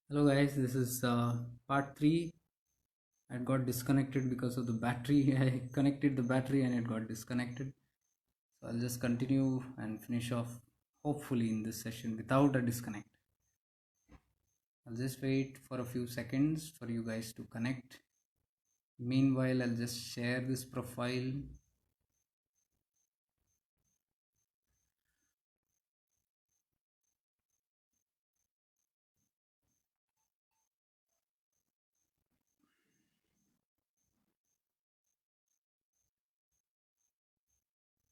Hello guys, this is part 3. I got disconnected because of the battery. I connected the battery and it got disconnected. So I'll just continue and finish off hopefully in this session without a disconnect. I'll just wait for a few seconds for you guys to connect. Meanwhile, I'll just share this profile.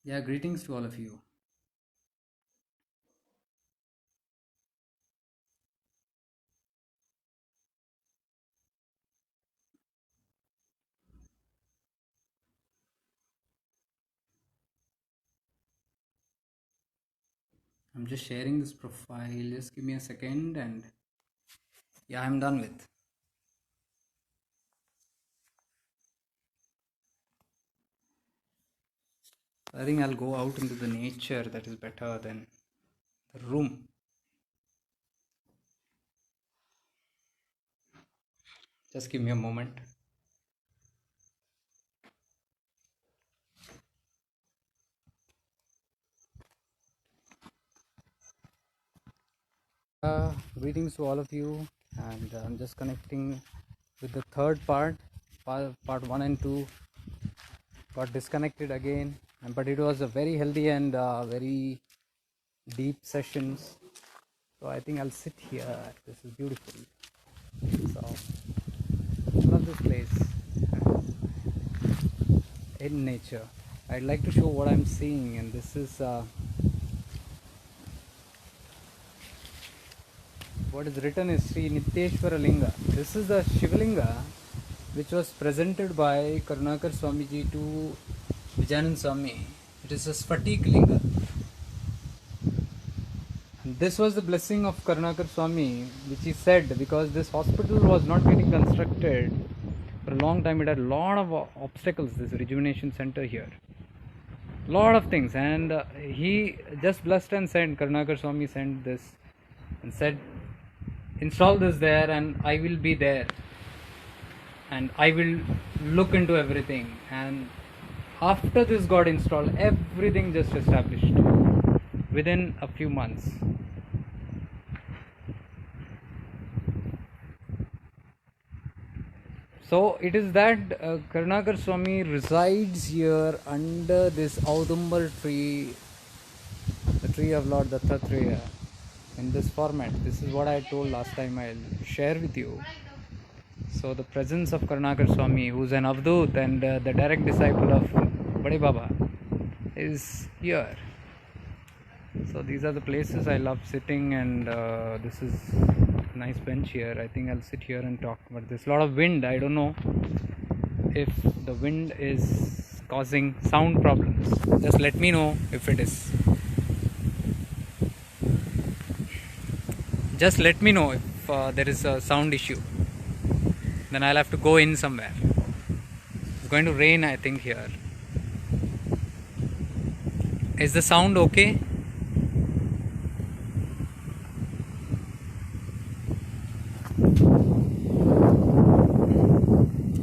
Yeah, greetings to all of you. I'm just sharing this profile. Just give me a second and yeah, I'm done with. I think I'll go out into the nature. That is better than the room. Just give me a moment. Greetings to all of you, and I'm just connecting with the third part 1 and 2 got disconnected again, but it was a very healthy and very deep sessions. So I think I'll sit here. This is beautiful. So I love this place in nature. I'd like to show what I'm seeing, and this is what is written is Sri Nityeshwara Linga. This is the Shivalinga which was presented by Karunakar Swamiji to Vijayanand Swami. It is a Sphatik Linga. And this was the blessing of Karunakar Swami, which he said, because this hospital was not getting constructed for a long time. It had a lot of obstacles, this rejuvenation center here. Lot of things, and he just blessed and sent, Karunakar Swami sent this and said, install this there and I will be there and I will look into everything. And after this got installed, everything just established within a few months. So it is that Karunakar Swami resides here under this Audumbar tree, the tree of Lord Dattatreya, in this format. This is what I told last time. I'll share with you. So the presence of Karunakar Swami, who's an Avdut and the direct disciple of Bade Baba, is here. So these are the places I love sitting, and this is a nice bench here. I think I'll sit here and talk, but there's a lot of wind. I don't know if the wind is causing sound problems. Just let me know if it is. Just let me know if there is a sound issue. Then I'll have to go in somewhere. It's going to rain, I think, here. Is the sound okay?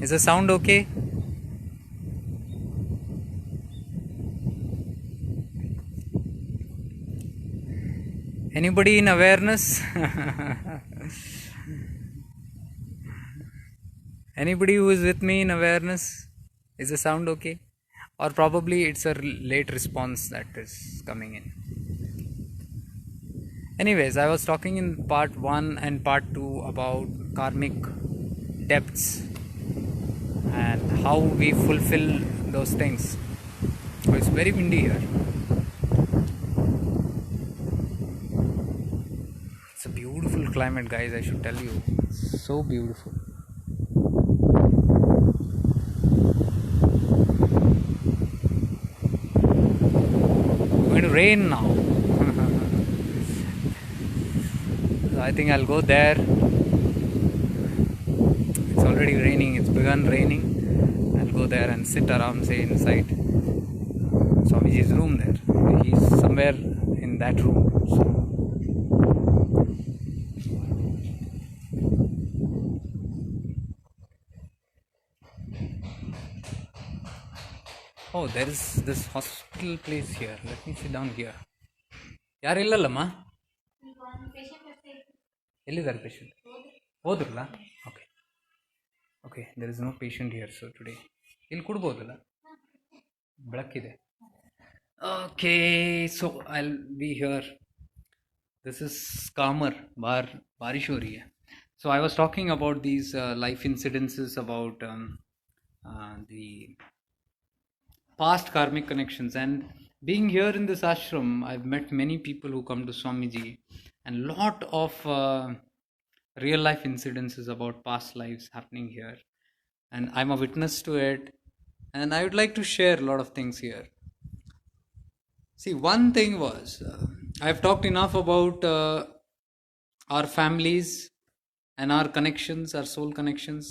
Is the sound okay? Anybody in awareness? Anybody who is with me in awareness? Is the sound okay? Or probably it's a late response that is coming in. Anyways, I was talking in part 1 and part 2 about karmic depths and how we fulfill those things. So it's very windy here. It's a beautiful climate, guys, I should tell you. So beautiful. It's going to rain now. I think I'll go there. It's already raining, it's begun raining. I'll go there and sit around, say, inside Swamiji's room there. He's somewhere in that room. So Oh, there is this hospital place here. Let me sit down here. ಯಾರಿಲ್ಲಲ್ಲಮ್ಮ ಎಲ್ಲಿದ್ದಾರೆ patient ಹೋದ್ರಲ್ಲ okay okay there is no patient here so today ಇಲ್ಲಿ ಕೊಡ್ಬೋದಲ್ಲ ಬೆಳಕಿದೆ okay so I be here this is calmer barish ho rahi hai. So I was talking about these life incidences about the past karmic connections, and being here in this ashram I've met many people who come to Swamiji, and lot of real life incidences about past lives happening here, and I'm a witness to it, and I would like to share a lot of things here. See, one thing was, I've talked enough about our families and our connections, our soul connections,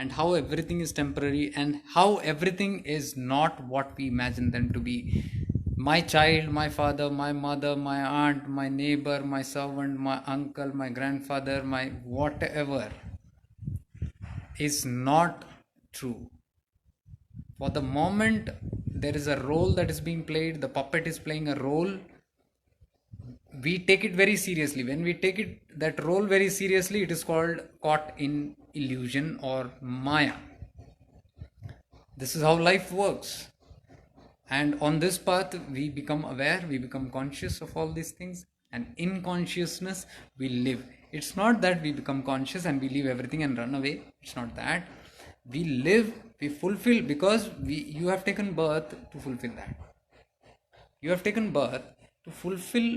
and how everything is temporary and how everything is not what we imagine them to be. My child, my father, my mother, my aunt, my neighbor, my servant, my uncle, my grandfather, my whatever is not true. For the moment, there is a role that is being played, the puppet is playing a role. We take it very seriously. When we take it that role very seriously, it is called caught in illusion or maya. This is how life works. And on this path, we become aware, we become conscious of all these things, and in consciousness, we live. It's not that we become conscious and we leave everything and run away. It's not that. We live, we fulfill, because you have taken birth to fulfill that. You have taken birth to fulfill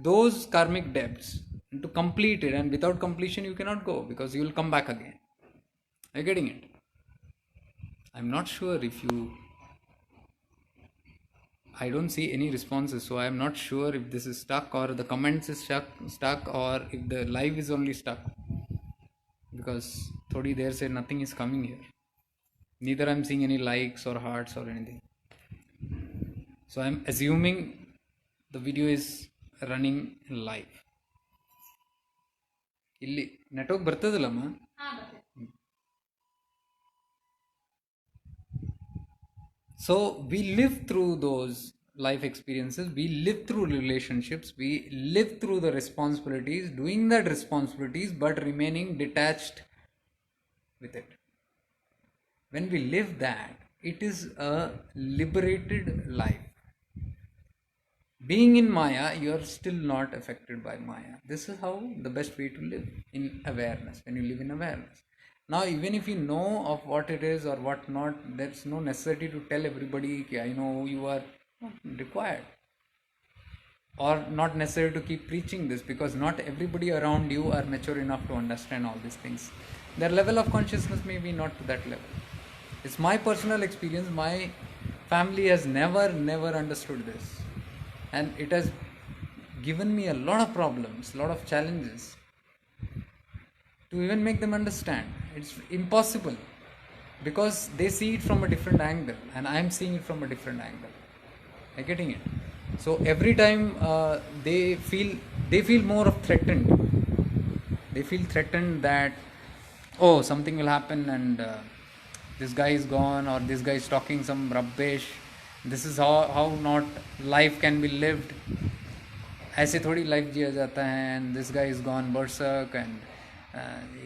those karmic debts and to complete it, and without completion you cannot go, because you will come back again. Are you getting it? I'm not sure if you, I don't see any responses, so I am not sure if this is stuck or the comments is stuck or if the live is only stuck, because thodi there say nothing is coming here. Neither I'm seeing any likes or hearts or anything, so I'm assuming the video is running live. ಇಲ್ಲಿ network ಬರ್ತದಲ್ಲಮ್ಮ. So we live through those life experiences, we live through relationships, we live through the responsibilities, doing that responsibilities but remaining detached with it. When we live that, it is a liberated life. Being in Maya, you are still not affected by Maya. This is how the best way to live, in awareness. When you live in awareness. Now, even if you know of what it is or what not, there's no necessity to tell everybody, I know who you are. Not required. Or not necessary to keep preaching this, because not everybody around you are mature enough to understand all these things. Their level of consciousness may be not to that level. It's my personal experience. My family has never understood this. And it has given me a lot of problems, a lot of challenges to even make them understand. It's impossible, because they see it from a different angle and I'm seeing it from a different angle. Are you getting it? So every time they feel more of threatened. They feel threatened that, oh, something will happen and this guy is gone, or this guy is talking some rubbish. This is how not life can be lived. ऐसे थोड़ी life जिया जाता है, and this guy is gone berserk and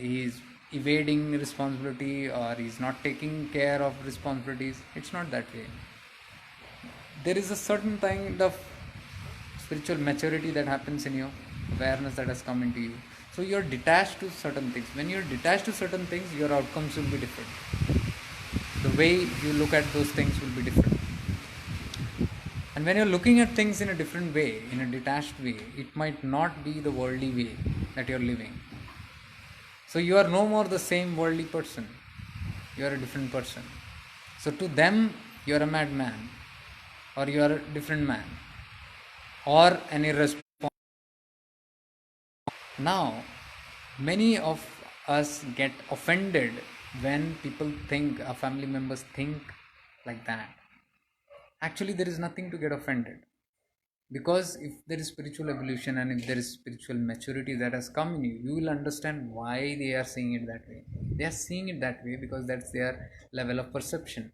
he is evading responsibility, or he is not taking care of responsibilities. It's not that way. There is a certain kind of spiritual maturity that happens in you, awareness that has come into you. So you're detached to certain things. When you're detached to certain things, your outcomes will be different. The way you look at those things will be different. And when you're looking at things in a different way, in a detached way, it might not be the worldly way that you're living. So you are no more the same worldly person. You are a different person. So to them, you are a madman, or you are a different man, or an irresponsible. Now, many of us get offended when people think, our family members think like that. Actually, there is nothing to get offended, because if there is spiritual evolution and if there is spiritual maturity that has come in you, you will understand why they are seeing it that way. They are seeing it that way because that's their level of perception.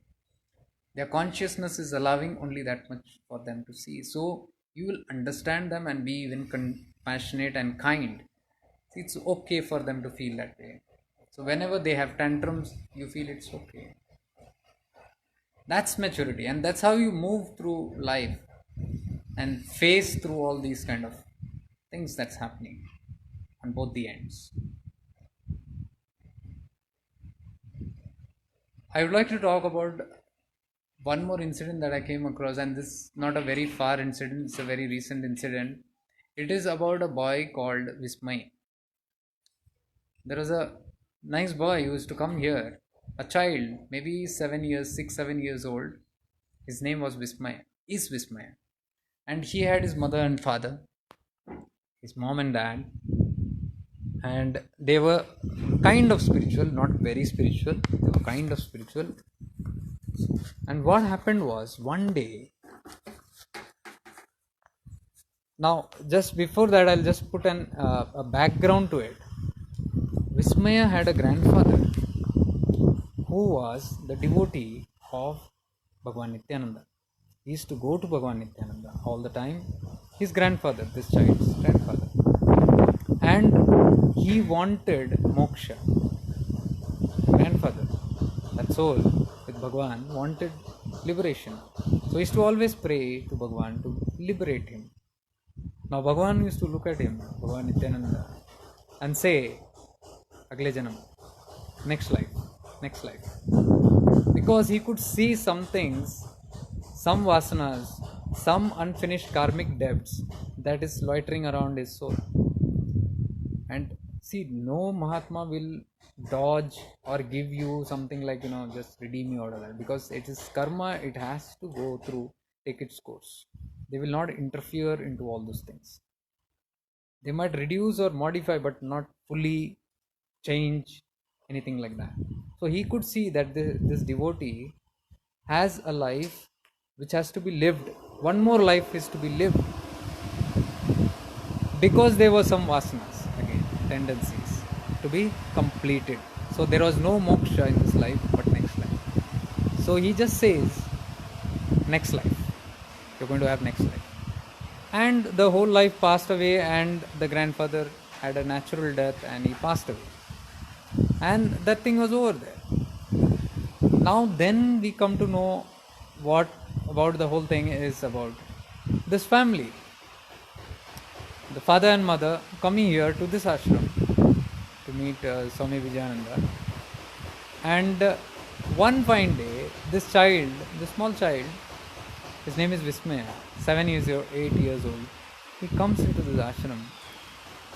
Their consciousness is allowing only that much for them to see. So you will understand them and be even compassionate and kind. It's okay for them to feel that way. So whenever they have tantrums, you feel it's okay. That's maturity, and that's how you move through life and face through all these kind of things that's happening on both the ends. I would like to talk about one more incident that I came across, and this is not a very far incident, it's a very recent incident. It is about a boy called Vismay. There was a nice boy who used to come here, a child, maybe 7 years, 6, 7 years old. His name was Vismay, is Vismay. And he had his mother and father, his mom and dad, and they were kind of spiritual, not very spiritual, they were kind of spiritual. And what happened was one day, now just before that, I'll just put a background to it. Vismaya had a grandfather who was the devotee of Bhagwan Nityananda. He used to go to Bhagwan Nityananda all the time. His grandfather, this child's grandfather. And he wanted moksha. Grandfather, that soul with Bhagwan, wanted liberation. So he used to always pray to Bhagwan to liberate him. Now Bhagwan used to look at him, Bhagwan Nityananda, and say, Agle Janam, next life, next life. Because he could see some things, some vasanas, some unfinished karmic debts that is loitering around his soul. And see, no Mahatma will dodge or give you something like, just redeem you out of that. Because it is karma, it has to go through, take its course. They will not interfere into all those things. They might reduce or modify, but not fully change anything like that. So he could see that this devotee has a life which has to be lived. One more life is to be lived, because there were some vasanas, again, tendencies to be completed. So there was no moksha in this life, but next life. So he just says, next life, you're going to have next life. And the whole life passed away, and the grandfather had a natural death and he passed away. And that thing was over there. Now then we come to know what about the whole thing is about. This family, the father and mother, coming here to this ashram to meet Swami Vijayananda. And one fine day, this child, the small child, his name is Vismaya, 7 years or 8 years old, he comes into this ashram.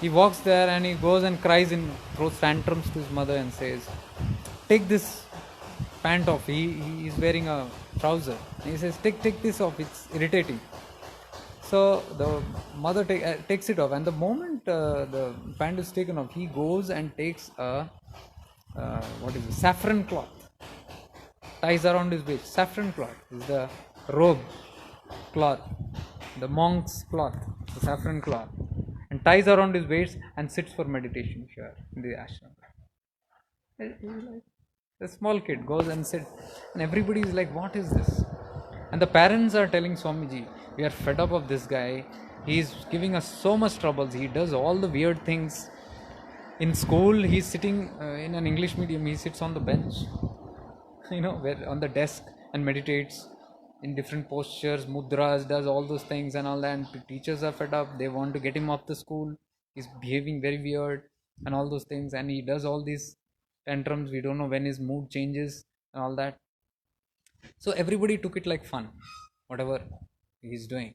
He walks there and he goes and cries and throws tantrums to his mother and says, take this pant off. He is wearing a trouser. And he says, take this off, it's irritating. So the mother takes it off, and the moment the pant is taken off, he goes and takes a saffron cloth, ties around his waist. Saffron cloth is the robe cloth, the monk's cloth, the saffron cloth, and ties around his waist and sits for meditation here in the ashram. The small kid goes and sits, and everybody is like, what is this? And the parents are telling Swamiji, we are fed up of this guy. He is giving us so much troubles. He does all the weird things. In school, he's sitting in an English medium, he sits on the bench, where on the desk and meditates in different postures, mudras, does all those things and all that. And the teachers are fed up. They want to get him off the school. He's behaving very weird and all those things. And he does all these tantrums. We don't know when his mood changes and all that. So everybody took it like fun, whatever he's doing.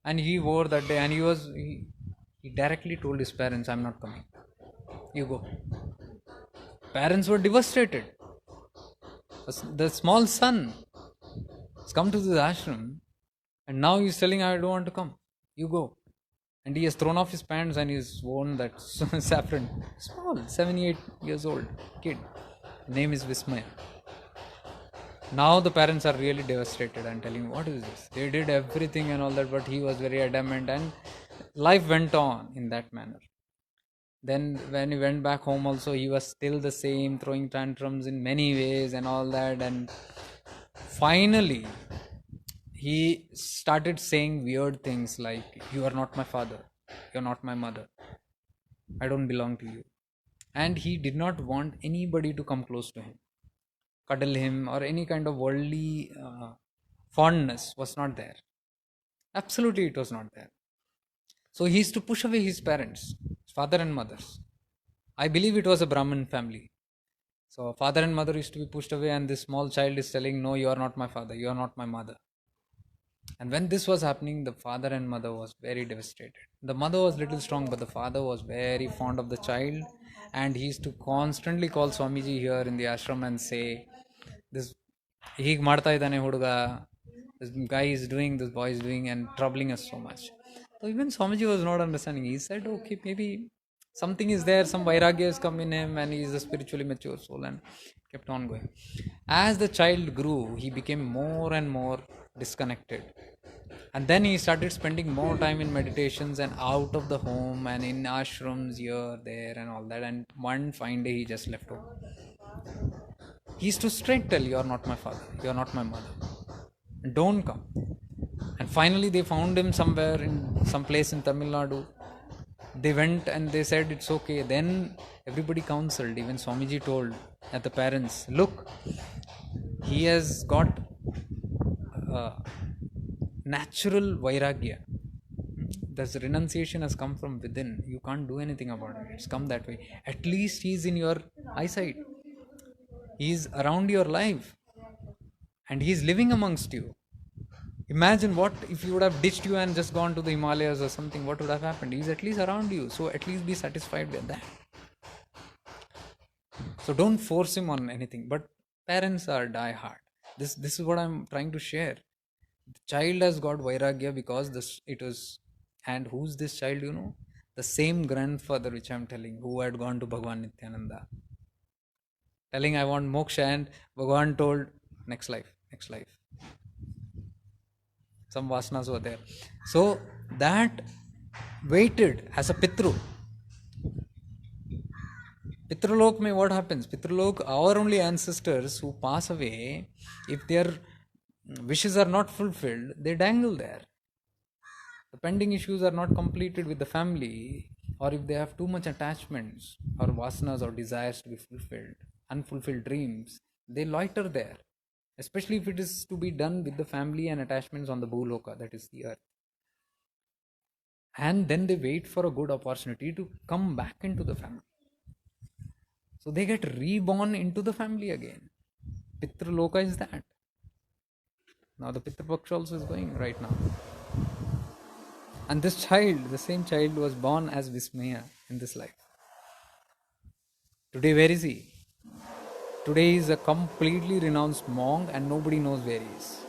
And he wore that day, and he directly told his parents, I'm not coming. You go. Parents were devastated. The small son has come to this ashram, and now he's telling, I don't want to come. You go. And he has thrown off his pants and he's worn that saffron. Small, 7-8 years old kid. Name is Vismaya. Now the parents are really devastated and telling, what is this? They did everything and all that, but he was very adamant, and life went on in that manner. Then when he went back home also, he was still the same, throwing tantrums in many ways and all that. And Finally, he started saying weird things like, "You are not my father, you're not my mother, I don't belong to you." And he did not want anybody to come close to him, cuddle him, or any kind of worldly fondness was not there. Absolutely, it was not there. So he used to push away his parents, his father and mothers. I believe it was a Brahmin family. So father and mother used to be pushed away, and this small child is telling, "No, you are not my father, you are not my mother." And when this was happening, the father and mother was very devastated. The mother was little strong, but the father was very fond of the child, and he used to constantly call Swamiji here in the ashram and say, "This hig marta idane huduga, this guy is doing, this boy is doing, and troubling us so much." So even Swamiji was not understanding. He said, "Okay, maybe something is there, some vairagya has come in him, and he is a spiritually mature soul," and kept on going. As the child grew, he became more and more disconnected, and then he started spending more time in meditations and out of the home and in ashrams here, there, and all that. And one fine day, he just left home. He used to straight tell, "You are not my father, you are not my mother, don't come." And finally, they found him somewhere in some place in Tamil Nadu. They went and they said, "It's okay." Then everybody counseled, even Swamiji told at the parents, "Look, he has got natural vairagya. This renunciation has come from within. You can't do anything about it. It's come that way. At least he's in your eyesight. He's around your life. And he's living amongst you. Imagine what if you would have ditched you and just gone to the Himalayas or something. What would have happened? He's at least around you. So at least be satisfied with that." So don't force him on anything. But parents are die hard. This is what I'm trying to share. The child has got vairagya because this it was. And who's this child? The same grandfather which I'm telling, who had gone to Bhagwan Nityananda, telling, "I want moksha," and Bhagwan told, "Next life, next life." Some vasanas were there. So that waited as a pitru. Pitralok mein what happens? Pitralok, our only ancestors who pass away, if their wishes are not fulfilled, they dangle there. The pending issues are not completed with the family, or if they have too much attachments or vasanas or desires to be fulfilled, unfulfilled dreams, they loiter there. Especially if it is to be done with the family and attachments on the Bhuloka, that is the earth. And then they wait for a good opportunity to come back into the family. So they get reborn into the family again. Pitraloka is that. Now the Pitrapaksha also is going right now. And this child, the same child, was born as Vismaya in this life. Today, where is he? Today he is a completely renounced monk and nobody knows where he is.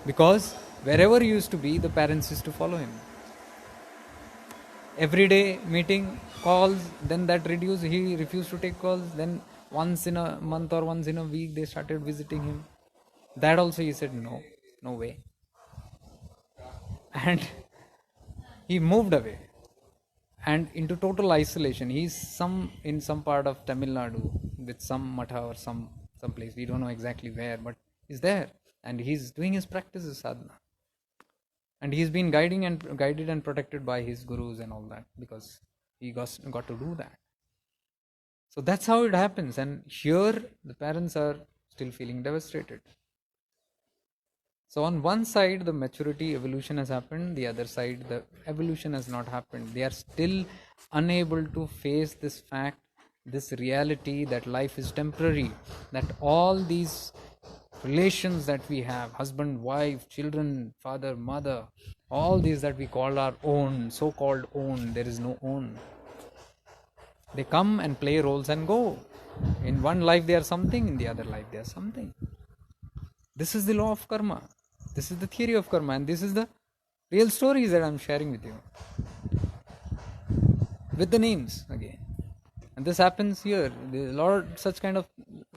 Because wherever he used to be, the parents used to follow him. Every day meeting, calls, then that reduced, he refused to take calls. Then once in a month or once in a week, they started visiting him. That also he said, "No, no way." And he moved away and into total isolation. He's in some part of Tamil Nadu with some matha or some place. We don't know exactly where, but he's there and he's doing his practices sadhana. And he's been guided and protected by his gurus and all that, because he got to do that. So that's how it happens. And here the parents are still feeling devastated. So on one side, the maturity evolution has happened. The other side, the evolution has not happened. They are still unable to face this fact, this reality that life is temporary, that all these relations that we have, husband, wife, children, father, mother, all these that we call our own, so-called own, there is no own. They come and play roles and go. In one life they are something, in the other life they are something. This is the law of karma. This is the theory of karma, and this is the real stories that I'm sharing with you. With the names again. And this happens here. There's a lot of such kind of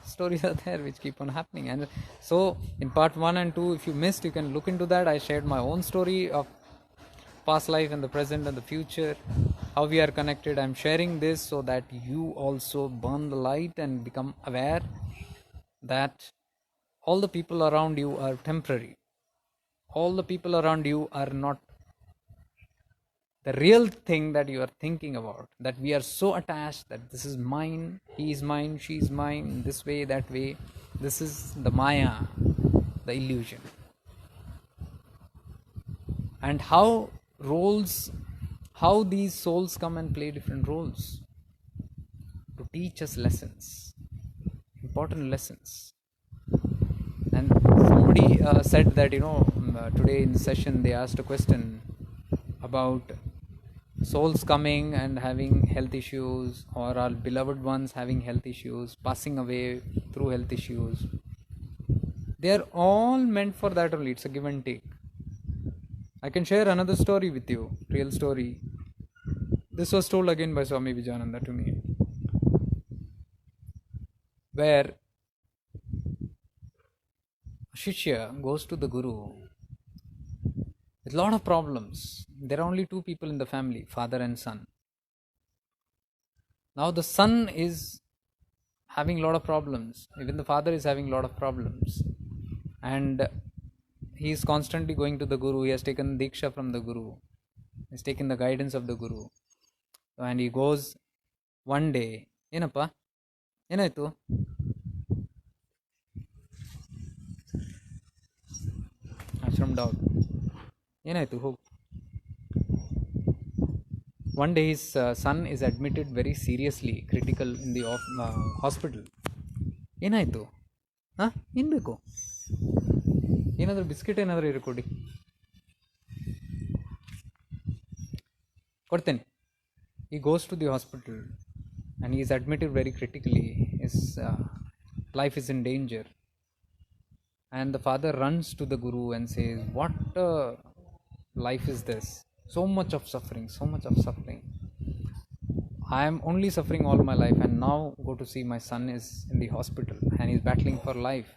stories are there which keep on happening. And so in part 1 and 2, if you missed, you can look into that. I shared my own story of past life and the present and the future, how we are connected. I'm sharing this so that you also burn the light and become aware that all the people around you are temporary. All the people around you are not the real thing that you are thinking about. That we are so attached that this is mine, he is mine, she is mine, this way, that way. This is the Maya, the illusion. And how these souls come and play different roles to teach us lessons, important lessons. And somebody said that, today in the session they asked a question about souls coming and having health issues, or our beloved ones having health issues, passing away through health issues. They are all meant for that only. It's a give and take. I can share another story with you, real story. This was told again by Swami Vijayananda to me, where a Shishya goes to the Guru with a lot of problems. There are only two people in the family, father and son. Now the son is having a lot of problems. Even the father is having a lot of problems. And he is constantly going to the Guru. He has taken Diksha from the Guru. He has taken the guidance of the Guru. And he goes one day, Enappa? Enaitu? Ashram dog. Enaitu? Hope. One day his son is admitted very seriously, critical in the hospital. Enaitu? Huh? Enbeku? ಏನಾದರೂ biscuit ಏನಾದರೂ ಇರು ಕೊಡಿ, ಕೊಡ್ತೇನೆ. He goes to the hospital and he is admitted very critically. His life is in danger. And the father runs to the Guru and says, what life is this? So much of suffering, so much of suffering. I am only suffering all my life, and now go to see my son is in the hospital and he is battling for life.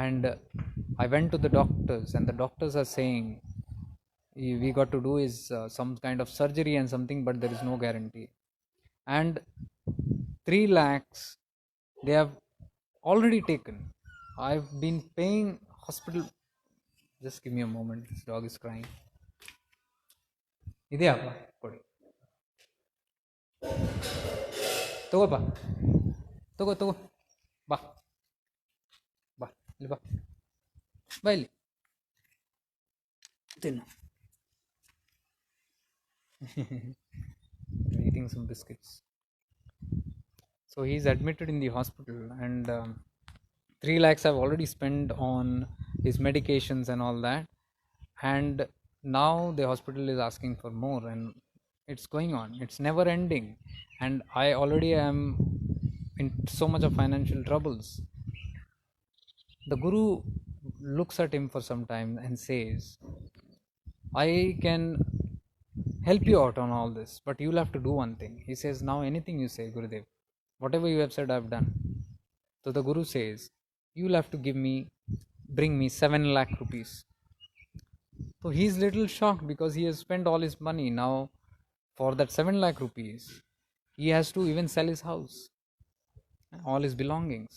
And I went to the doctors, and the doctors are saying we got to do is some kind of surgery and something, but there is no guarantee. And 3 lakhs they have already taken. I've been paying hospital. Just give me a moment, this dog is crying. ಇದೆಯಪ್ಪ ಕೊಡಿ, ತಗೋಪ್ಪ, ತಗೋ ಬಾ ಬಾ ಇಲ್ಲಿ ಬಾ ಬಾ ಇಲ್ಲಿ ತಿನ್ನು. Eating some biscuits. So he's admitted in the hospital, and 3 lakhs I've already spent on his medications and all that, and now the hospital is asking for more, and it's going on, it's never ending, and I already am in so much of financial troubles. The Guru looks at him for some time and says, I can help you out on all this, but you'll have to do one thing. He says, now anything you say, Gurudev, whatever you have said, I've done. So the Guru says, you'll have to bring me 7 lakh rupees. So he's little shocked, because he has spent all his money. Now for that 7 lakh rupees, he has to even sell his house, all his belongings.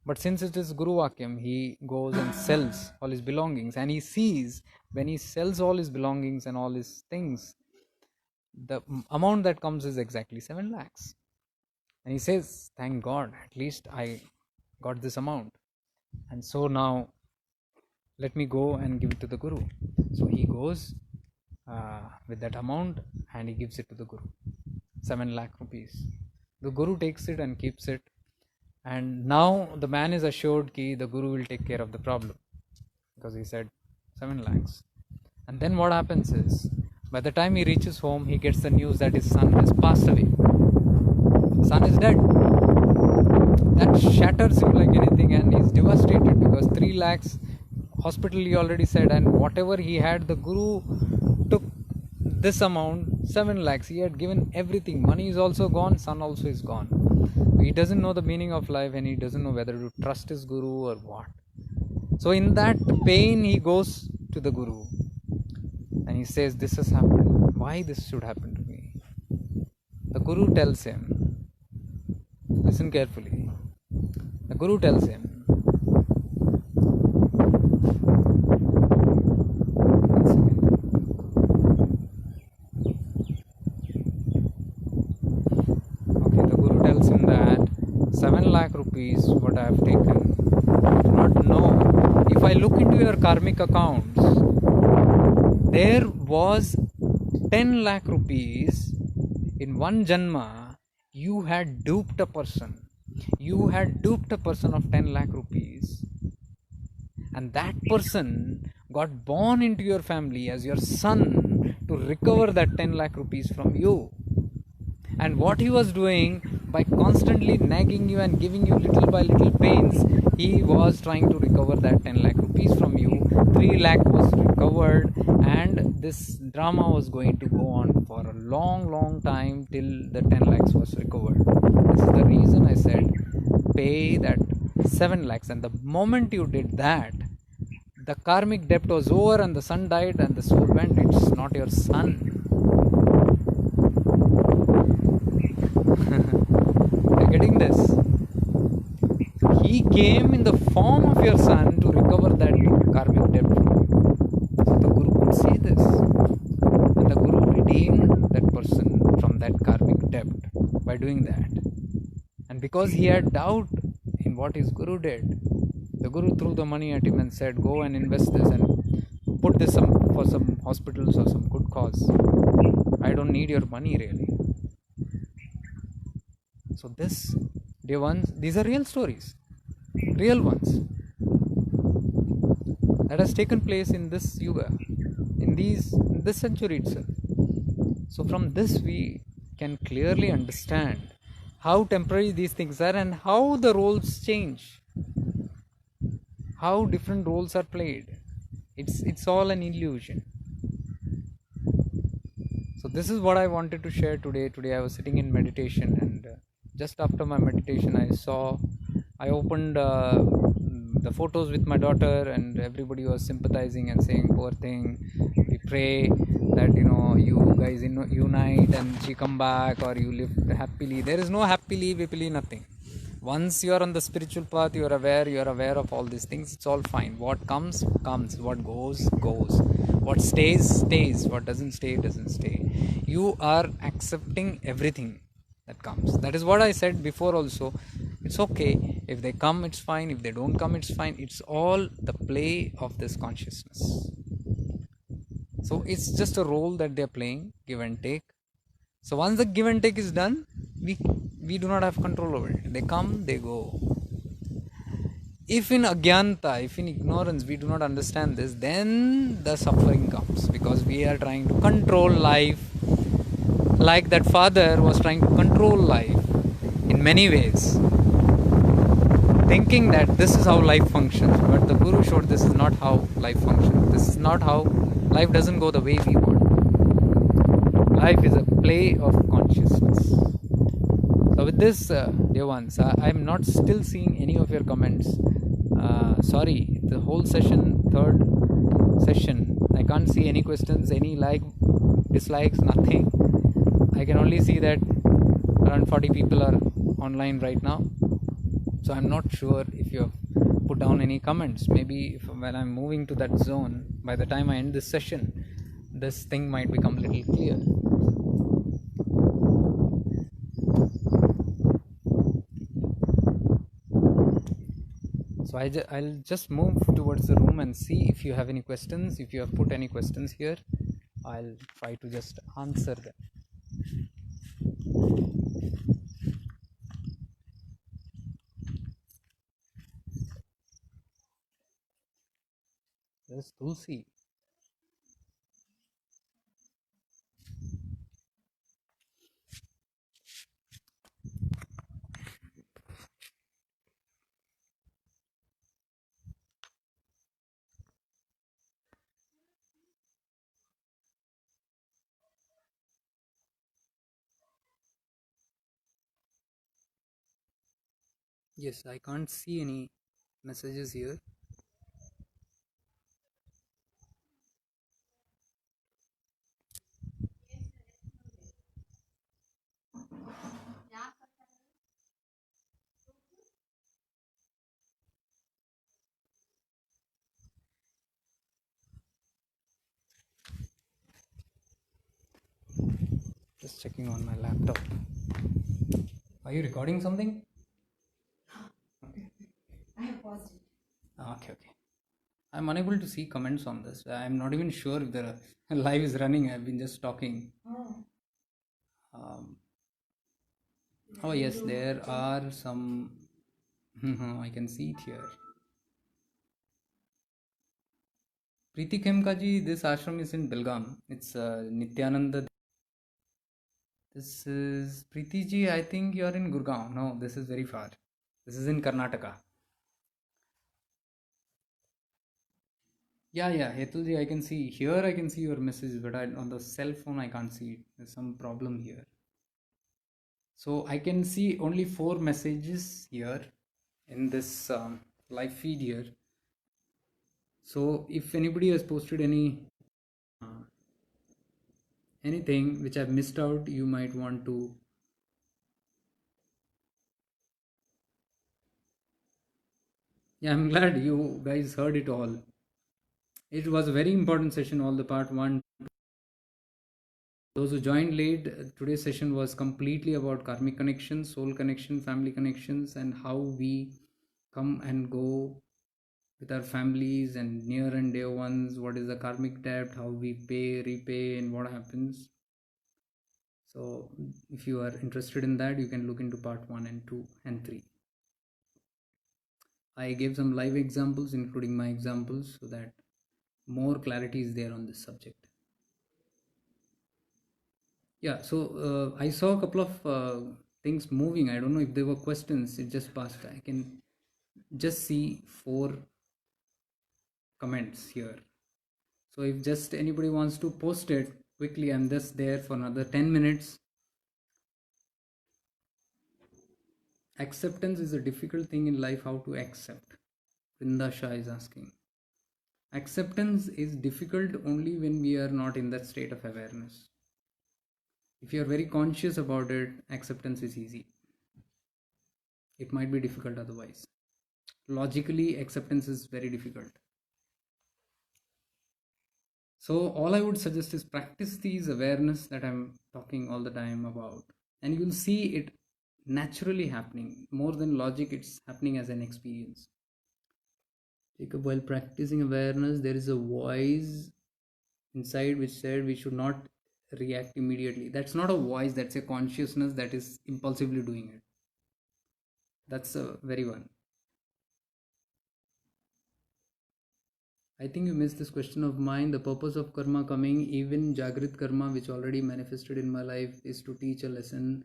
But since it is Guru Vakyam, he goes and sells all his belongings, and he sees when he sells all his belongings and all his things, the amount that comes is exactly 7 lakhs. And he says, thank God, at least I got this amount. And so now let me go and give it to the Guru. So he goes with that amount and he gives it to the Guru, 7 lakh rupees. The Guru takes it and keeps it, and now the man is assured that the Guru will take care of the problem, because he said 7 lakhs. And then what happens is, by the time he reaches home, he gets the news that his son has passed away. Son is dead. That shatters him like anything, and he's devastated, because 3 lakhs hospital he already said, and whatever he had, the Guru took this amount, 7 lakhs. He had given everything. Money is also gone, son also is gone. He doesn't know the meaning of life, and he doesn't know whether to trust his Guru or what. So in that pain, he goes to the Guru and he says, this has happened. Why this should happen to me? The Guru tells him, listen carefully. The Guru tells him, lakh rupees what I have taken. I do not know. If I look into your karmic accounts, there was 10 lakh rupees in one Janma. You had duped a person. You had duped a person of 10 lakh rupees, and that person got born into your family as your son to recover that 10 lakh rupees from you. And what he was doing, by constantly nagging you and giving you little by little pains, he was trying to recover that 10 lakh rupees from you. 3 lakh was recovered, and this drama was going to go on for a long time till the 10 lakhs was recovered. This is the reason I said pay that 7 lakhs. And the moment you did that, the karmic debt was over and the son died and the soul went. It's not your son. You're getting this? He came in the form of your son to recover that karmic debt from you. So the Guru could see this, and the Guru redeemed that person from that karmic debt by doing that. And because he had doubt in what his Guru did, the Guru threw the money at him and said, go and invest this and put this for some hospitals or some good cause. I don't need your money really. So this, dear ones, these are real stories, real ones, that has taken place in this yuga, in this century itself. So from this we can clearly understand how temporary these things are and how the roles change, how different roles are played. It's all an illusion. So this is what I wanted to share today. Today I was sitting in meditation, and just after my meditation I opened the photos with my daughter, and everybody was sympathizing and saying, poor thing, we pray that you guys unite and she come back, or you live happily. There is no happily, nothing. Once you are on the spiritual path, you are aware of all these things. It's all fine. What comes, what goes, what stays, what doesn't stay. You are accepting everything that comes. That is what I said before also. It's okay. If they come, it's fine. If they don't come, it's fine. It's all the play of this consciousness. So it's just a role that they're playing, give and take. So once the give and take is done, we do not have control over it. They come, they go. If in agyanta, if in ignorance we do not understand this, then the suffering comes, because we are trying to control life, like that father was trying to control life in many ways, thinking that this is how life functions. But the Guru showed this is not how life functions. This is not how life doesn't go the way we want. Life is a play of consciousness. So with this, dear ones, I'm not still seeing any of your comments. Sorry, the whole session, third session, I can't see any questions, any dislikes, nothing. I can only see that around 40 people are online right now. So I'm not sure if you have put down any comments. Maybe when I'm moving to that zone, by the time I end this session, this thing might become a little clear. So I'll just move towards the room and see if you have any questions. If you have put any questions here, I'll try to just answer them. There's Tulsi. Yes, I can't see any messages here. Just checking on my laptop. Are you recording something? Okay, okay. I'm unable to see comments on this. I'm not even sure if the live is running. I've been just talking. Um, oh, yes, there are some. I can see it here. Preeti Khemka ji, this ashram is in Belgaum. It's Nityananda. This is Preeti ji. I think you're in Gurgaon. No, this is very far. This is in Karnataka. Yeah, yeah, Hetul ji, I can see here. I can see your message, but on the cell phone I can't see it. There's some problem here. So I can see only 4 messages here in this live feed here. So if anybody has posted uh, anything which I've missed out, you might want to. Yeah, I'm glad you guys heard it all. It was a very important session, all the part one. Those who joined late, today's session was completely about karmic connections, soul connection, family connections, and how we come and go with our families and near and dear ones. What is the karmic debt, how we pay, repay, and what happens. So, if you are interested in that, you can look into part 1 and 2 and 3. I gave some live examples, including my examples, so that more clarity is there on this subject. Yeah, so I saw a couple of things moving. I don't know if there were questions. It just passed. I can just see 4 comments here. So if just anybody wants to post it quickly, I'm just there for another 10 minutes. Acceptance is a difficult thing in life. How to accept? Vrinda Shah is asking. Acceptance is difficult only when we are not in that state of awareness. If you are very conscious about it, acceptance is easy. It might be difficult otherwise. Logically, acceptance is very difficult. So all I would suggest is practice these awareness that I'm talking all the time about, and you'll see it naturally happening. More than logic, it's happening as an experience. Jacob, while practicing awareness, there is a voice inside which said we should not react immediately. That's not a voice, that's a consciousness that is impulsively doing it. That's a very one. I think you missed this question of mine. The purpose of karma coming, even Jagrit karma, which already manifested in my life, is to teach a lesson,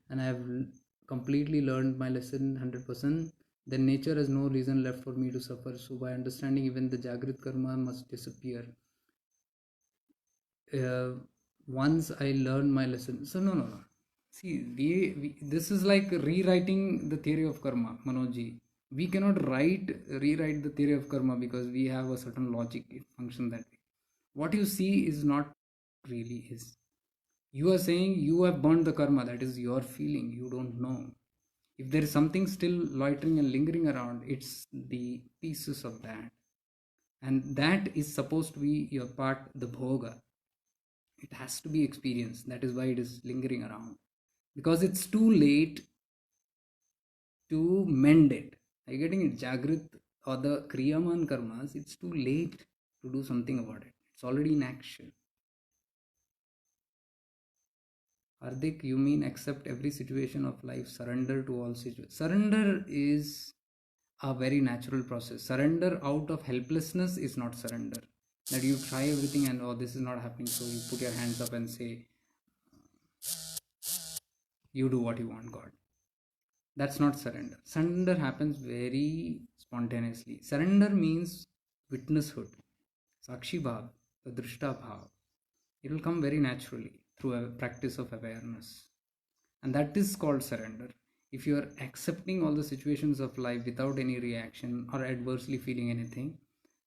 and I have completely learned my lesson 100%. Then nature has no reason left for me to suffer. So, by understanding, even the Jagrit karma must disappear. Once I learned my lesson. So, no. See, this is like rewriting the theory of karma, Manojji. We cannot rewrite the theory of karma because we have a certain logic. It functions that way. What you see is not really is. You are saying you have burned the karma. That is your feeling. You don't know. If there is something still loitering and lingering around, it's the pieces of that. And that is supposed to be your part, the bhoga. It has to be experienced. That is why it is lingering around. Because it's too late to mend it. Are you getting it? Jagrit or the Kriyaman karmas, it's too late to do something about it. It's already in action. Hardik, you mean accept every situation of life, surrender to all situations. Surrender is a very natural process. Surrender out of helplessness is not surrender. That you try everything and oh, this is not happening, so you put your hands up and say, you do what you want, God. That's not surrender. Surrender happens very spontaneously. Surrender means witnesshood, sakshi bhav, the drishta bhav. It will come very naturally through a practice of awareness. And that is called surrender. If you are accepting all the situations of life without any reaction or adversely feeling anything,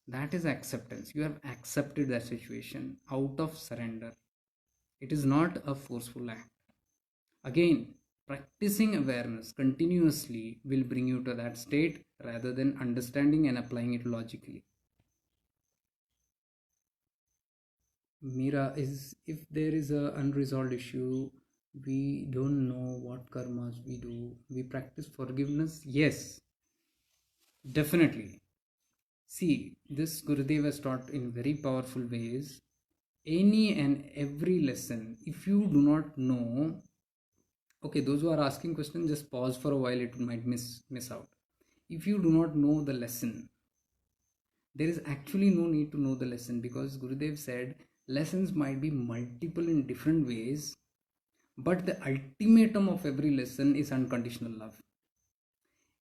that is acceptance. You have accepted that situation out of surrender. It is not a forceful act. Again, practicing awareness continuously will bring you to that state rather than understanding and applying it logically. Mira, is if there is a unresolved issue, we don't know what karmas we do. We practice forgiveness. Yes, Definitely. See, this Gurudev has taught in very powerful ways. Any and every lesson, if you do not know, okay, those who are asking questions, just pause for a while, it might miss out. If you do not know the lesson, there is actually no need to know the lesson, because Gurudev said lessons might be multiple in different ways, but the ultimatum of every lesson is unconditional love.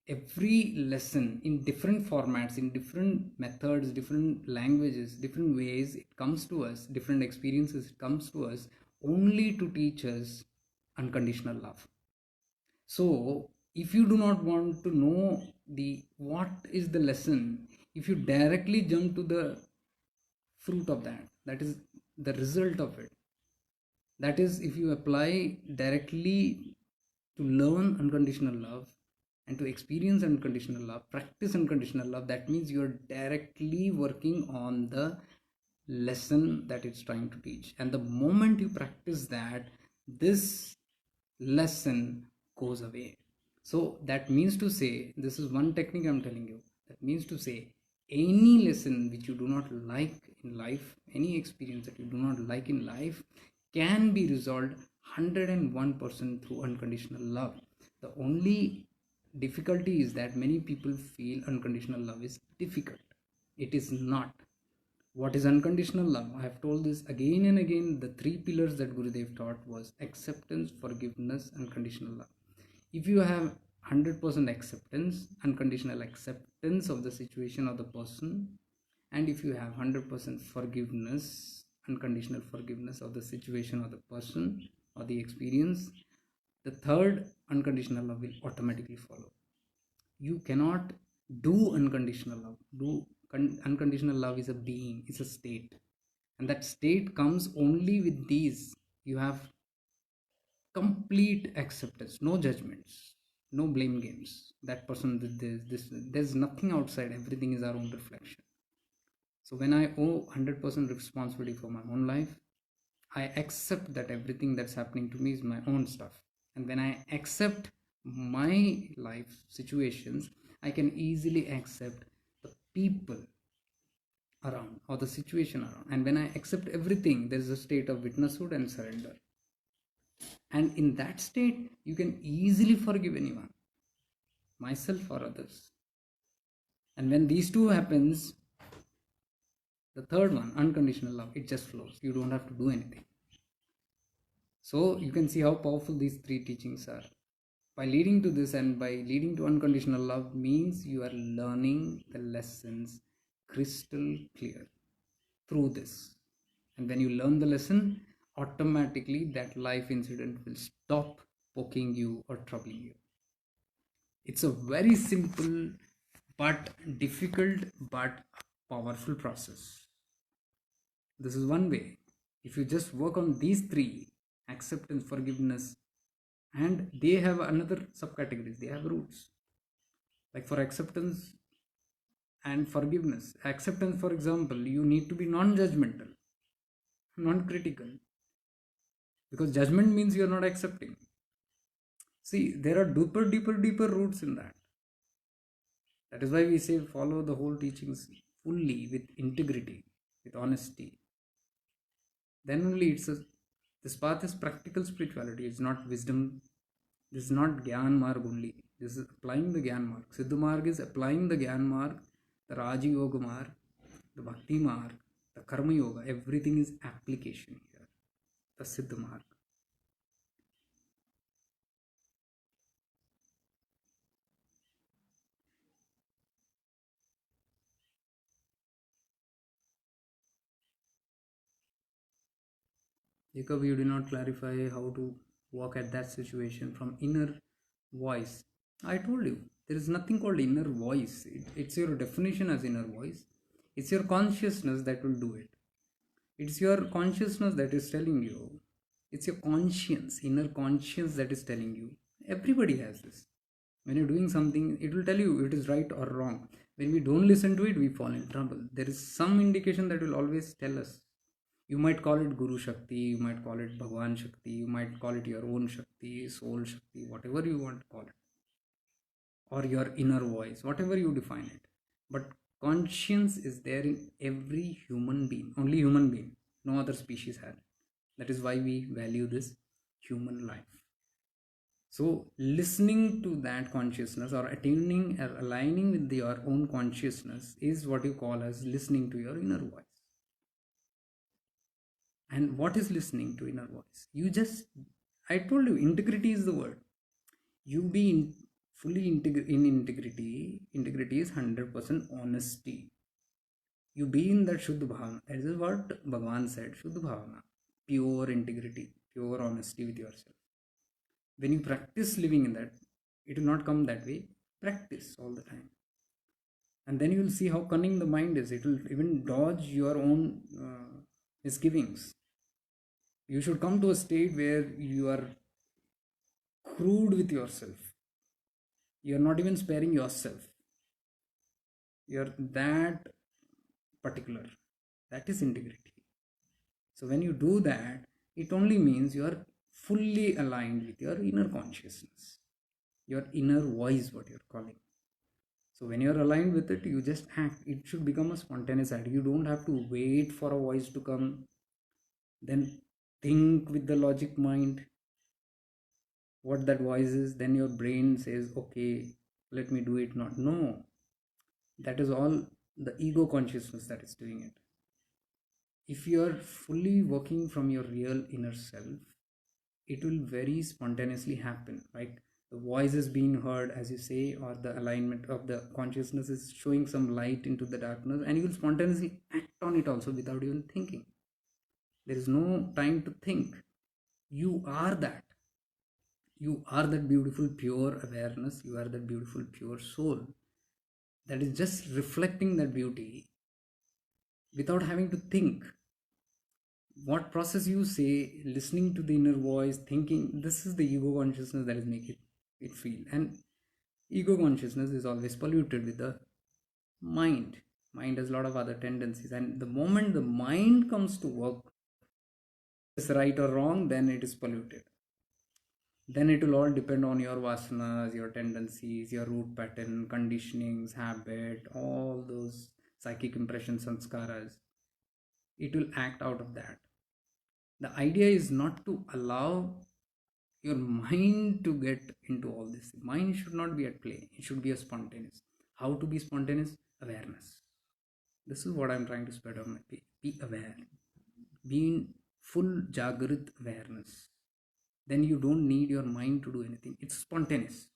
Every lesson in different formats, in different methods, different languages, different ways, it comes to us, different experiences, it comes to us only to teach us unconditional love. So if you do not want to know the what is the lesson, if you directly jump to the fruit of that, that is the result of it, that is if you apply directly to learn unconditional love and to experience unconditional love, practice unconditional love, that means you're directly working on the lesson that it's trying to teach. And the moment you practice that, this lesson goes away. So that means to say, this is one technique I'm telling you. That means to say, any lesson which you do not like in life, any experience that you do not like in life, can be resolved 101% through unconditional love. The only difficulty is that many people feel unconditional love is difficult. It is not. What is unconditional love? I have told this again and again. The three pillars that Gurudev taught was acceptance, forgiveness, unconditional love. If you have 100% acceptance, unconditional acceptance of the situation or the person, and if you have 100% forgiveness, unconditional forgiveness of the situation or the person or the experience, the third, unconditional love, will automatically follow. You cannot do unconditional love. Unconditional love is a being, it's a state, and that state comes only with these. You have complete acceptance, no judgments, no blame games. That person did this. There's nothing outside, everything is our own reflection. So when I owe 100% responsibility for my own life, I accept that everything that's happening to me is my own stuff. And when I accept my life situations, I can easily accept the people around or the situation around. And when I accept everything, there's a state of witnesshood and surrender. And in that state, you can easily forgive anyone, myself or others. And when these two happens, the third one, unconditional love, it just flows. You don't have to do anything. So you can see how powerful these three teachings are. By leading to this and by leading to unconditional love means you are learning the lessons crystal clear through this. And when you learn the lesson, automatically that life incident will stop poking you or troubling you. It's a very simple but difficult but powerful process. This is one way. If you just work on these three, acceptance, forgiveness, and they have another subcategories, they have roots. Like for acceptance and forgiveness. Acceptance, for example, you need to be non-judgmental, non-critical, because judgment means you are not accepting. See, there are deeper roots in that. That is why we say follow the whole teachings fully with integrity, with honesty. Then only this path is practical spirituality. It's not wisdom. This is not Gyan Marg only. This is applying the Gyan Marg. Siddha Marg is applying the Gyan Marg, the Raja Yoga Marg, the Bhakti Marg, the Karma Yoga. Everything is application here. The Siddha Marg. Jacob, you did not clarify how to walk at that situation from inner voice. I told you, there is nothing called inner voice. It's your definition as inner voice. It's your consciousness that will do it. It's your consciousness that is telling you. It's your conscience, inner conscience that is telling you. Everybody has this. When you're doing something, it will tell you it is right or wrong. When we don't listen to it, we fall in trouble. There is some indication that will always tell us. You might call it Guru Shakti, you might call it Bhagwan Shakti, you might call it your own Shakti, soul Shakti, whatever you want to call it. or your inner voice, whatever you define it. But conscience is there in every human being, only human being, no other species has. That is why we value this human life. So, listening to that consciousness or attuning or aligning with your own consciousness is what you call as listening to your inner voice. And what is listening to inner voice? I told you, integrity is the word. You be fully in integrity. Integrity is 100% honesty. You be in that Shuddha Bhavana. That is what Bhagavan said, Shuddha Bhavana. Pure integrity, pure honesty with yourself. When you practice living in that, it will not come that way. Practice all the time. And then you will see how cunning the mind is. It will even dodge your own misgivings. You should come to a state where you are crude with yourself. You are not even sparing yourself. You are that particular. That is integrity. So when you do that, it only means you are fully aligned with your inner consciousness, your inner voice, what you're calling. So when you're aligned with it, you just act. It should become a spontaneous act. You don't have to wait for a voice to come, then think with the logic mind what that voice is. Then your brain says, okay, let me do it. Not, no. That is all the ego consciousness that is doing it. If you are fully working from your real inner self, it will very spontaneously happen. Like the voice is being heard, as you say, or the alignment of the consciousness is showing some light into the darkness, and you will spontaneously act on it also without even thinking. There is no time to think. You are that. You are that beautiful pure awareness. You are that beautiful pure soul that is just reflecting that beauty without having to think. What process you say, listening to the inner voice, thinking, this is the ego consciousness that is making it feel. And ego consciousness is always polluted with the mind. Mind has a lot of other tendencies, and the moment the mind comes to work, is right or wrong, then it is polluted. Then it will all depend on your vasanas, your tendencies, your root pattern, conditionings, habit, all those psychic impressions, sanskaras. It will act out of that. The idea is not to allow your mind to get into all this. Mind should not be at play. It should be a spontaneous. How to be spontaneous? Awareness. This is what I'm trying to spread on my page. Be aware. Be in full Jagrit awareness. Then you don't need your mind to do anything. It's spontaneous.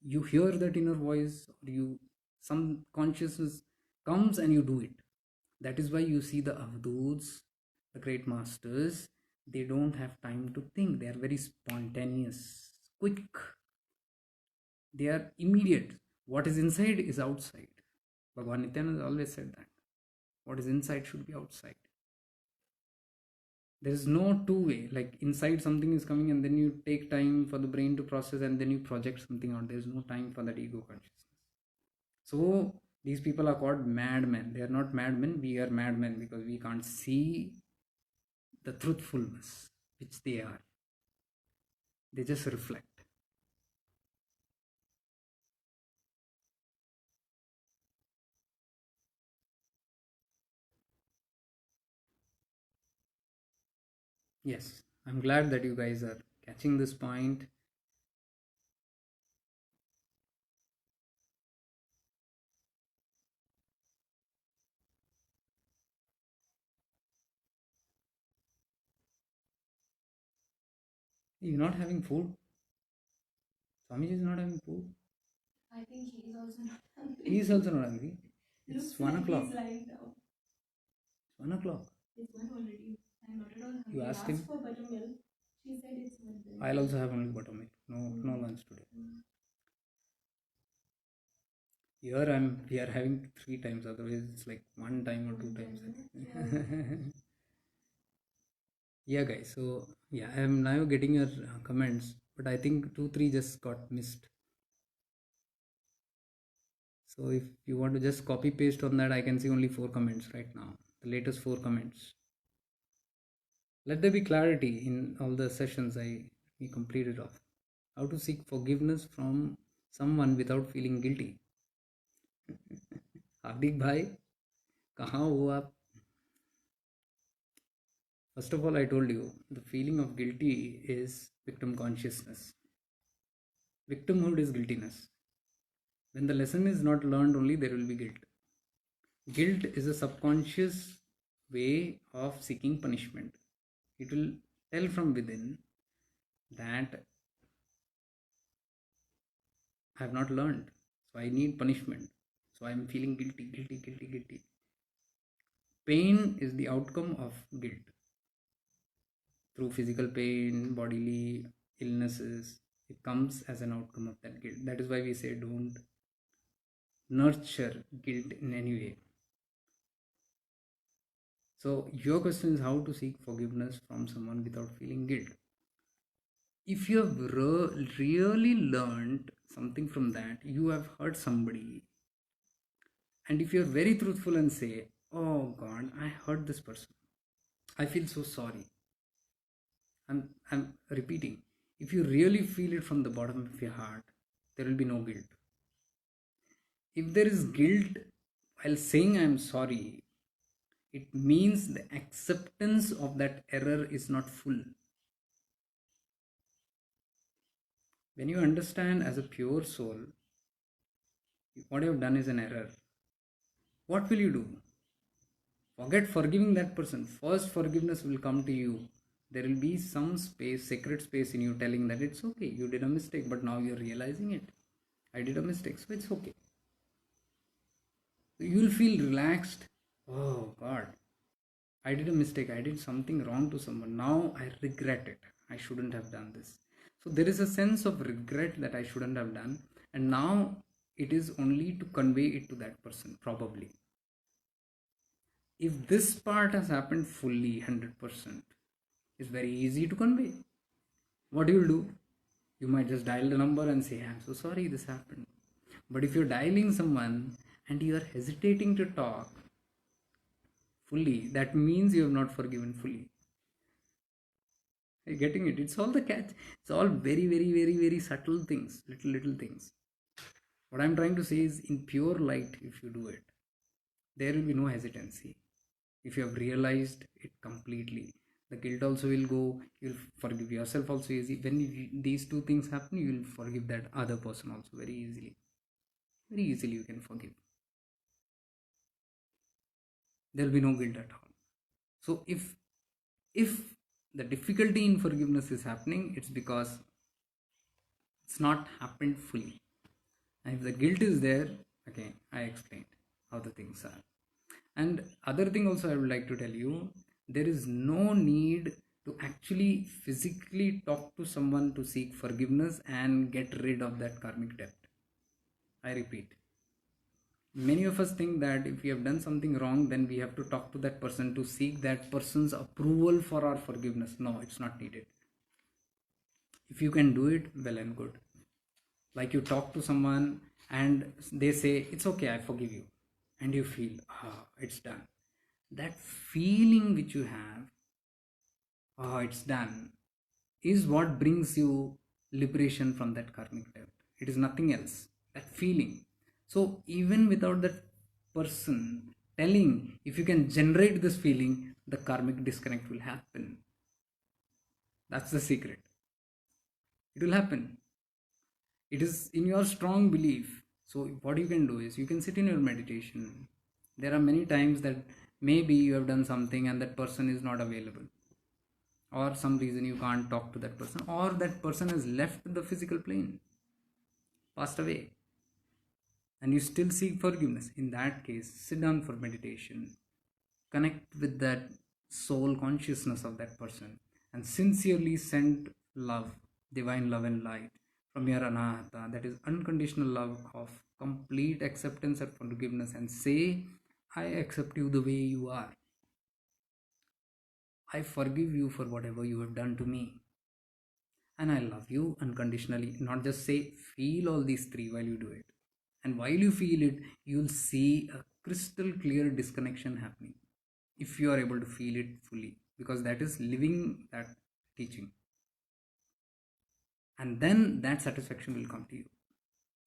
You hear that inner voice, or some consciousness comes and you do it. That is why you see the Avduts, the great masters, they don't have time to think. They are very spontaneous, quick. They are immediate. What is inside is outside. Bhagavan Nityananda always said that. What is inside should be outside. There is no two-way. Like inside something is coming and then you take time for the brain to process and then you project something out. There is no time for that ego consciousness. So these people are called madmen. They are not madmen. We are madmen because we can't see the truthfulness which they are. They just reflect. Yes, I'm glad that you guys are catching this point. You're not having food? Swamiji is not having food? I think he is also not hungry. He is also not hungry. It's Looks 1 like o'clock. he's lying down. 1 o'clock. It's one already. I'm not at all hungry. You I asked him? asked for buttermilk. She said it's one. I'll also have only buttermilk. No lunch today. Here we are having 3 times, otherwise it's like 1 time or 2 times. Yeah, guys. So yeah, I am now getting your comments, but I think 2-3 just got missed. So if you want to just copy paste on that, I can see only 4 comments right now. The latest 4 comments. Let there be clarity in all the sessions we completed of. How to seek forgiveness from someone without feeling guilty. हार्दिक भाई, कहाँ हो आप? First of all, I told you the feeling of guilty is victim consciousness. Victimhood is guiltiness. When the lesson is not learned, only there will be guilt. Guilt is a subconscious way of seeking punishment. It will tell from within that I have not learned, so I need punishment. So I am feeling guilty, guilty, guilty, guilty. Pain is the outcome of guilt through physical pain, bodily illnesses. It comes as an outcome of that guilt. That is why we say don't nurture guilt in any way. So, your question is how to seek forgiveness from someone without feeling guilt. If you have really learned something from that, you have hurt somebody, and if you're very truthful and say, oh God, I hurt this person, I feel so sorry. I'm repeating. If you really feel it from the bottom of your heart, there will be no guilt. If there is guilt while saying I'm sorry, it means the acceptance of that error is not full. When you understand as a pure soul, what you have done is an error, what will you do? Forget forgiving that person. First, forgiveness will come to you. There will be some space, sacred space in you telling that it's okay, you did a mistake, but now you're realizing it. I did a mistake, so it's okay. You'll feel relaxed. Oh God, I did a mistake. I did something wrong to someone. Now I regret it. I shouldn't have done this. So there is a sense of regret that I shouldn't have done. And now it is only to convey it to that person, probably. If this part has happened fully, 100%, it's very easy to convey. What you will do? You might just dial the number and say, I'm so sorry this happened. But if you're dialing someone and you are hesitating to talk fully, that means you have not forgiven fully. Are you getting it? It's all the catch. It's all very, very, very, very subtle things, little things. What I'm trying to say is, in pure light, if you do it, there will be no hesitancy. If you have realized it completely, the guilt also will go. You'll forgive yourself also easy. When these two things happen, you will forgive that other person also very easily. Very easily you can forgive. There will be no guilt at all. So if the difficulty in forgiveness is happening, it's because it's not happened fully. And if the guilt is there, again, I explained how the things are. And other thing also I would like to tell you, there is no need to actually physically talk to someone to seek forgiveness and get rid of that karmic debt. I repeat, many of us think that if we have done something wrong, then we have to talk to that person to seek that person's approval for our forgiveness. No, it's not needed. If you can do it, well and good. Like you talk to someone and they say, it's okay, I forgive you. And you feel, it's done. That feeling which you have, it's done, is what brings you liberation from that karmic debt. It is nothing else. That feeling. So even without that person telling, if you can generate this feeling, the karmic disconnect will happen. That's the secret. It will happen. It is in your strong belief. So what you can do is you can sit in your meditation. There are many times that maybe you have done something and that person is not available, or some reason you can't talk to that person, or that person has left the physical plane, passed away, and you still seek forgiveness. In that case, sit down for meditation, connect with that soul consciousness of that person, and sincerely send love, divine love and light from your anahata, that is unconditional love of complete acceptance and forgiveness, and say, I accept you the way you are. I forgive you for whatever you have done to me. And I love you unconditionally. Not just say, feel all these three while you do it. And while you feel it, you'll see a crystal clear disconnection happening. If you are able to feel it fully, because that is living that teaching. And then that satisfaction will come to you.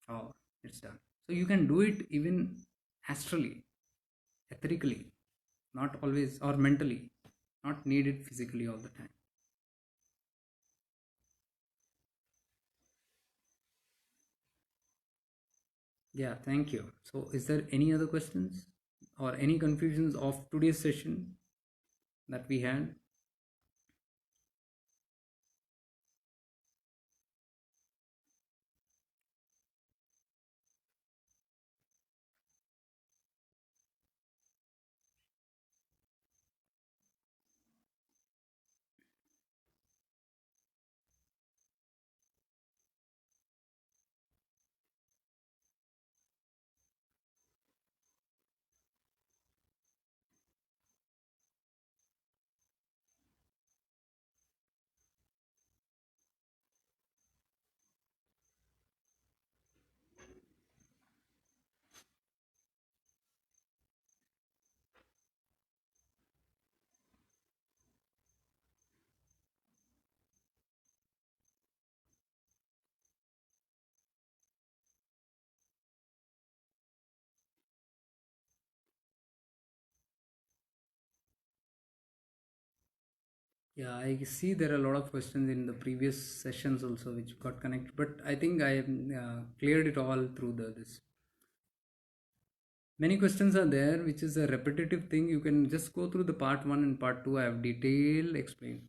Oh, it's done. So you can do it even astrally, ethically, not always, or mentally, not need it physically all the time. Yeah, thank you. So is there any other questions or any confusions of today's session that we had? Yeah, I see there are a lot of questions in the previous sessions also which got connected, but I think I cleared it all through this. Many questions are there, which is a repetitive thing. You can just go through the part one and part two. I have explained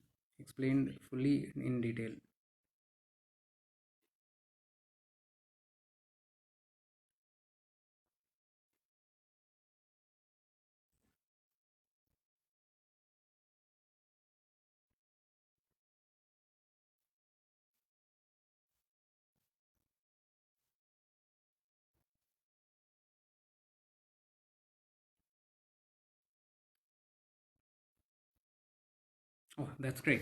fully in detail. Oh, that's great.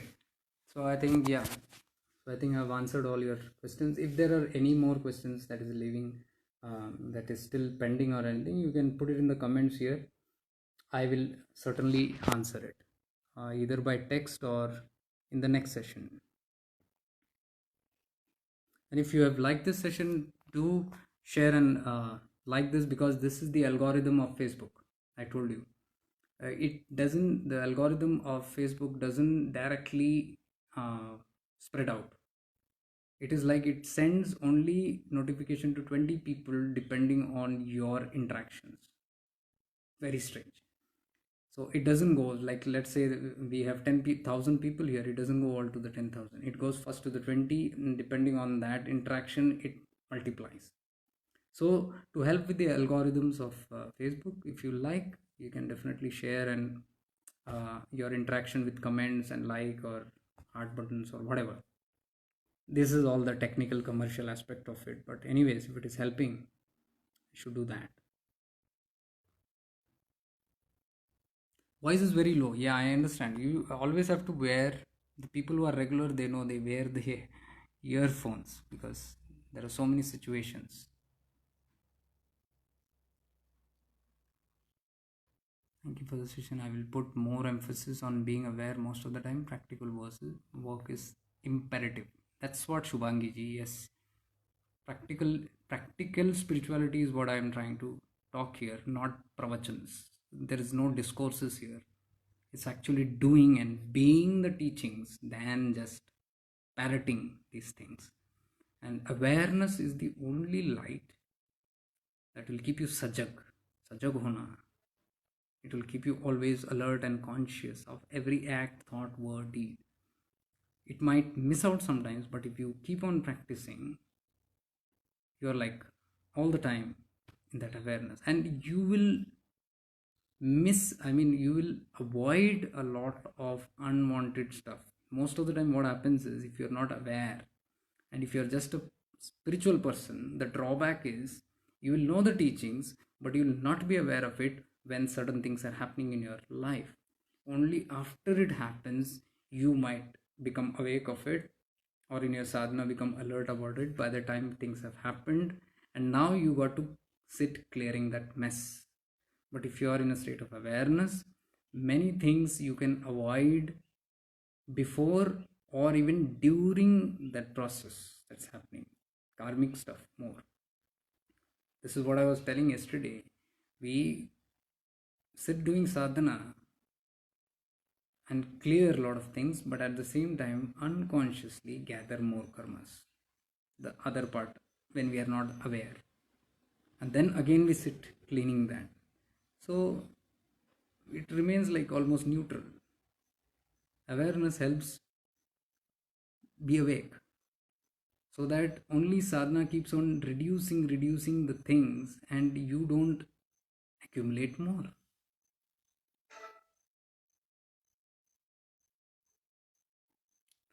So I think, yeah, so I think I've answered all your questions. If there are any more questions that is leaving, that is still pending or anything, you can put it in the comments here. I will certainly answer it, either by text or in the next session. And if you have liked this session, do share and like this, because this is the algorithm of Facebook. I told you. The algorithm of Facebook doesn't directly spread out. It is like it sends only notification to 20 people depending on your interactions. Very strange. So it doesn't go like, let's say we have 10,000 people here, it doesn't go all to the 10,000. It goes first to the 20, and depending on that interaction, it multiplies. So to help with the algorithms of Facebook, if you like, you can definitely share and your interaction with comments and like or heart buttons or whatever. This is all the technical commercial aspect of it. But anyways, if it is helping, you should do that. Voice is very low. Yeah, I understand. You always have to wear, the people who are regular, they know they wear the earphones because there are so many situations. Thank you for the session. I will put more emphasis on being aware most of the time. Practical versus work is imperative. That's what Shubhangi ji, yes. Practical spirituality is what I am trying to talk here, not pravachans. There is no discourses here. It's actually doing and being the teachings than just parroting these things. And awareness is the only light that will keep you sajag hona. It will keep you always alert and conscious of every act, thought, word, deed. It might miss out sometimes, but if you keep on practicing, you're like all the time in that awareness, and you will you will avoid a lot of unwanted stuff. Most of the time, what happens is, if you're not aware and if you're just a spiritual person, the drawback is you will know the teachings, but you will not be aware of it when certain things are happening in your life. Only after it happens, you might become awake of it, or in your sadhana become alert about it by the time things have happened, and now you got to sit clearing that mess. But if you are in a state of awareness, many things you can avoid before or even during that process that's happening. Karmic stuff more. This is what I was telling yesterday. We sit doing sadhana and clear a lot of things, but at the same time, unconsciously gather more karmas. The other part, when we are not aware. And then again, we sit cleaning that. So it remains like almost neutral. Awareness helps be awake, so that only sadhana keeps on reducing the things, and you don't accumulate more.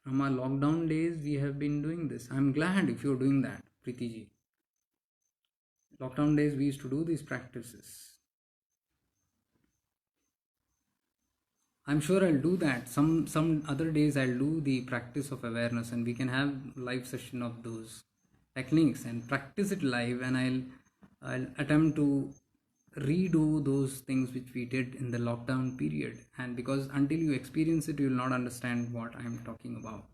From our lockdown days, we have been doing this. I'm glad if you're doing that, Preeti ji. Lockdown days, we used to do these practices. I'm sure I'll do that. Some other days I'll do the practice of awareness, and we can have live session of those techniques and practice it live. And I'll attempt to redo those things which we did in the lockdown period. And because until you experience it, you will not understand what I'm talking about.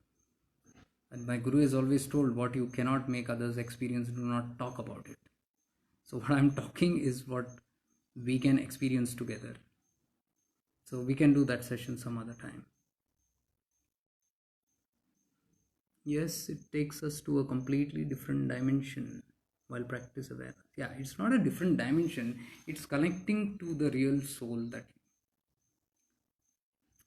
And my guru has always told, what you cannot make others experience, do not talk about it. So what I'm talking is what we can experience together. So we can do that session some other time. Yes, it takes us to a completely different dimension while practice awareness. Yeah, it's not a different dimension, it's connecting to the real soul. That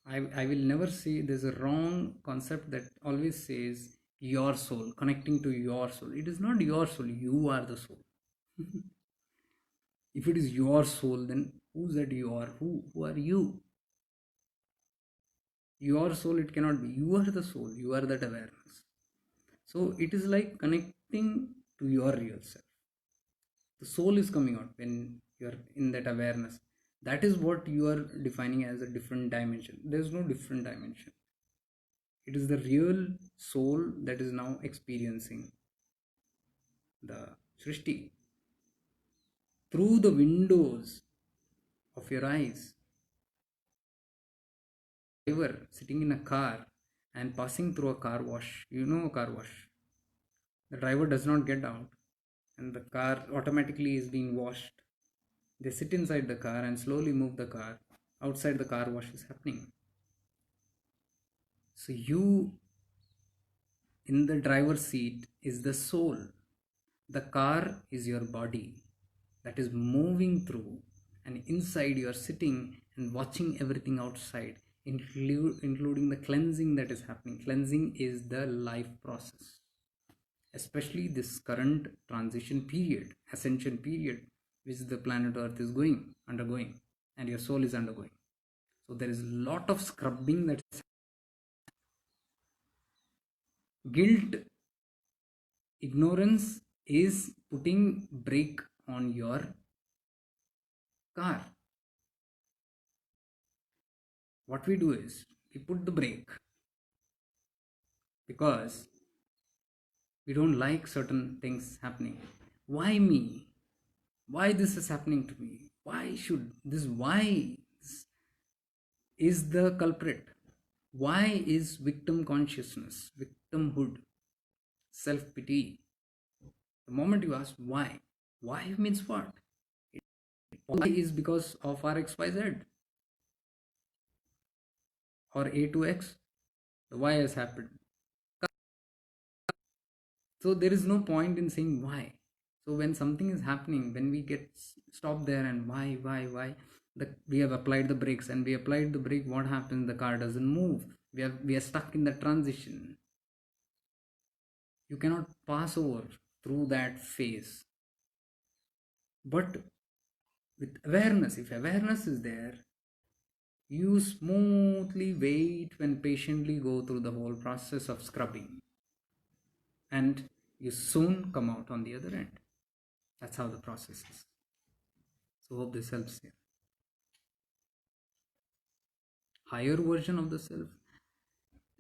I will never say there's a wrong concept that always says your soul, connecting to your soul. It is not your soul, you are the soul. If it is your soul, then who's that you are? Who are you? Your soul, it cannot be. You are the soul, you are that awareness. So it is like connecting to your real self. The soul is coming out when you are in that awareness. That is what you are defining as a different dimension. There is no different dimension. It is the real soul that is now experiencing the Srishti through the windows of your eyes. Driver sitting in a car and passing through a car wash. You know a car wash. The driver does not get out and the car automatically is being washed. They sit inside the car and slowly move the car. Outside, the car wash is happening. So you in the driver's seat is the soul. The car is your body that is moving through, and inside you are sitting and watching everything outside, including the cleansing that is happening. Cleansing is the life process, especially this current transition period, ascension period, which the planet Earth is undergoing, and your soul is undergoing. So there is a lot of scrubbing that is guilt. Ignorance is putting brake on your car. What we do is we put the brake because we don't like certain things happening. Why me? Why this is happening to me? Why should this? Why is the culprit? Why is victim consciousness, victimhood, self pity? The moment you ask why means what? Why is because of our XYZ or A to X. The why has happened. So there is no point in saying why. So when something is happening, when we get stopped there and why, we have applied the brakes, and we applied the brake, what happens? The car doesn't move. We are stuck in the transition. You cannot pass over through that phase. But with awareness, if awareness is there, you smoothly wait and patiently go through the whole process of scrubbing, and you soon come out on the other end. That's how the process is. So hope this helps here. Higher version of the self.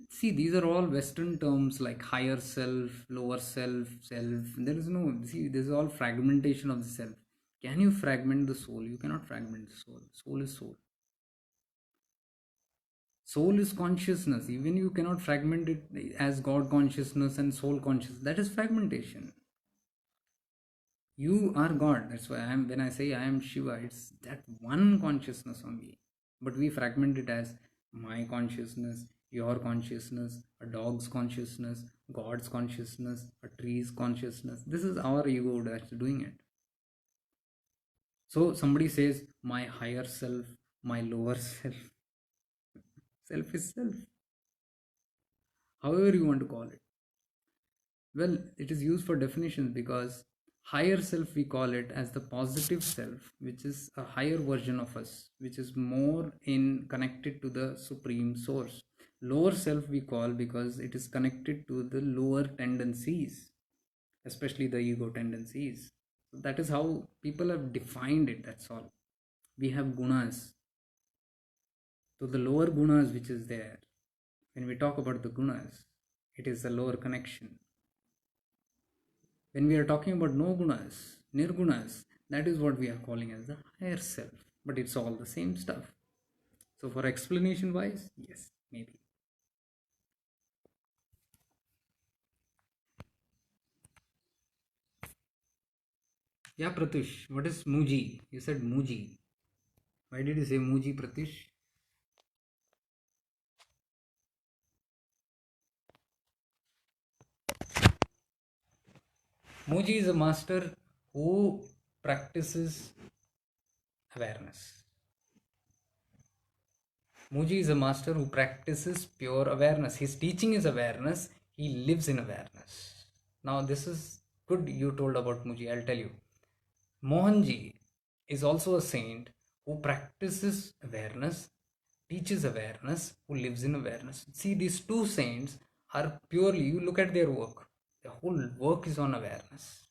See, these are all Western terms like higher self, lower self, self. There is no, see, this is all fragmentation of the self. Can you fragment the soul? You cannot fragment the soul. Soul is soul. Soul is consciousness. Even you cannot fragment it as God consciousness and soul consciousness. That is fragmentation. You are God. That's why I am. When I say I am Shiva, it's that one consciousness only. But we fragment it as my consciousness, your consciousness, a dog's consciousness, God's consciousness, a tree's consciousness. This is our ego that's doing it. So somebody says my higher self, my lower self. Self is self. However you want to call it. Well, it is used for definitions because higher self we call it as the positive self, which is a higher version of us, which is more in connected to the supreme source. Lower self we call because it is connected to the lower tendencies, especially the ego tendencies. So that is how people have defined it. That's all. We have gunas. So the lower gunas which is there, when we talk about the gunas, it is the lower connection. When we are talking about no gunas, nirgunas, that is what we are calling as the higher self. But it's all the same stuff. So for explanation wise, yes, maybe. Yeah, Pratush, what is Muji? You said Muji. Why did you say Muji, Pratush? Muji is a master who practices awareness. Muji is a master who practices pure awareness. His teaching is awareness. He lives in awareness. Now, this is good you told about Muji. I'll tell you. Mohanji is also a saint who practices awareness, teaches awareness, who lives in awareness. See, these two saints are purely, you look at their work, the whole work is on awareness.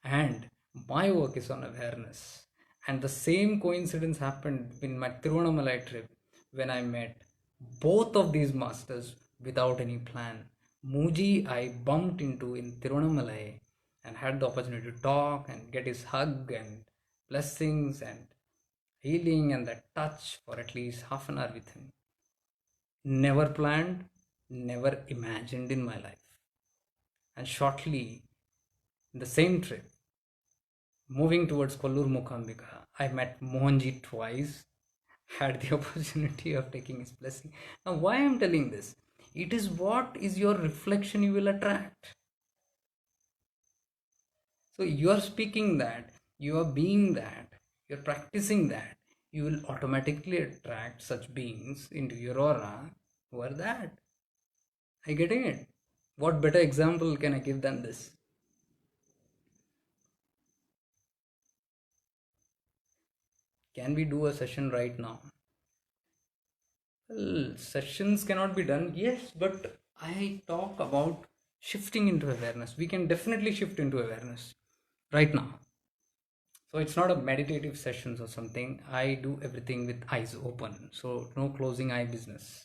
And my work is on awareness. And the same coincidence happened in my Tiruvannamalai trip when I met both of these masters without any plan. Muji I bumped into in Tiruvannamalai and had the opportunity to talk and get his hug and blessings and healing and that touch for at least half an hour with him. Never planned, never imagined in my life. And shortly, in the same trip, moving towards Kollur Mukambika, I met Mohanji twice, had the opportunity of taking his blessing. Now, why I'm telling this? It is what is your reflection you will attract. So, you are speaking that, you are being that, you're practicing that, you will automatically attract such beings into your aura who are that. Are you getting it? What better example can I give than this? Can we do a session right now? Well, sessions cannot be done, yes, but I talk about shifting into awareness. We can definitely shift into awareness right now. So it's not a meditative sessions or something. I do everything with eyes open. So no closing eye business.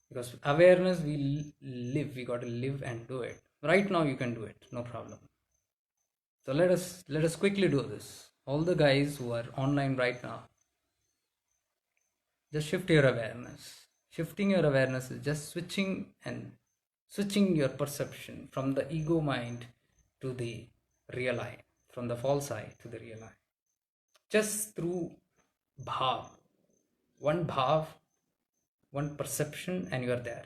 Because awareness we live, we got to live and do it. Right now you can do it, no problem. So let us quickly do this. All the guys who are online right now, just shift your awareness. Shifting your awareness is just switching your perception from the ego mind to the real eye, from the false eye to the real eye, just through bhav. One perception, and you are there.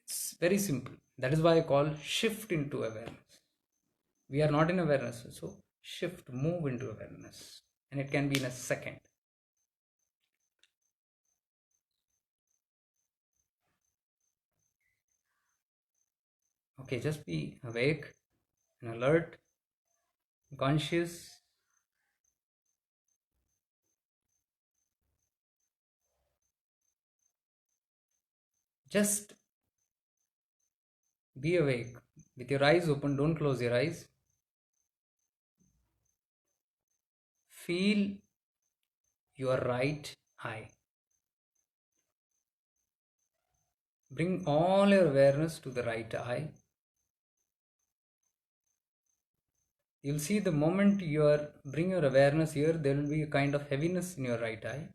It's very simple. That is why I call shift into awareness. We are not in awareness, so shift, move into awareness, and it can be in a second. Okay, just be awake and alert, conscious. Just be awake with your eyes open, don't close your eyes. Feel your right eye. Bring all your awareness to the right eye. You'll see the moment you bring your awareness here, there will be a kind of heaviness in your right eye.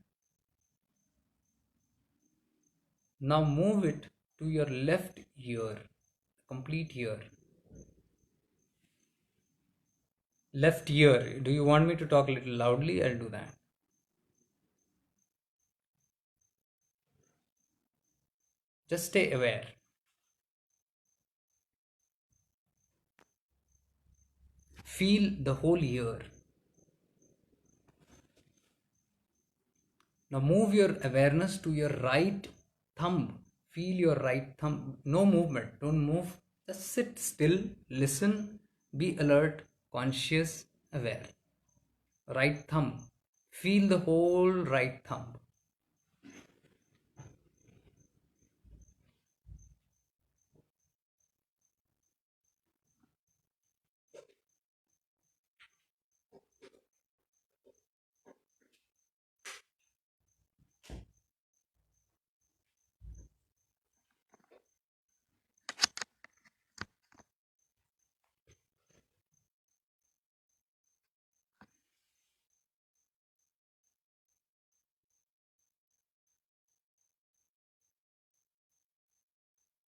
Now move it to your left ear, complete ear. Left ear. Do you want me to talk a little loudly? I'll do that. Just stay aware. Feel the whole ear. Now move your awareness to your right thumb. Feel your right thumb. No movement. Don't move. Just sit still. Listen. Be alert. Conscious. Aware. Right thumb. Feel the whole right thumb.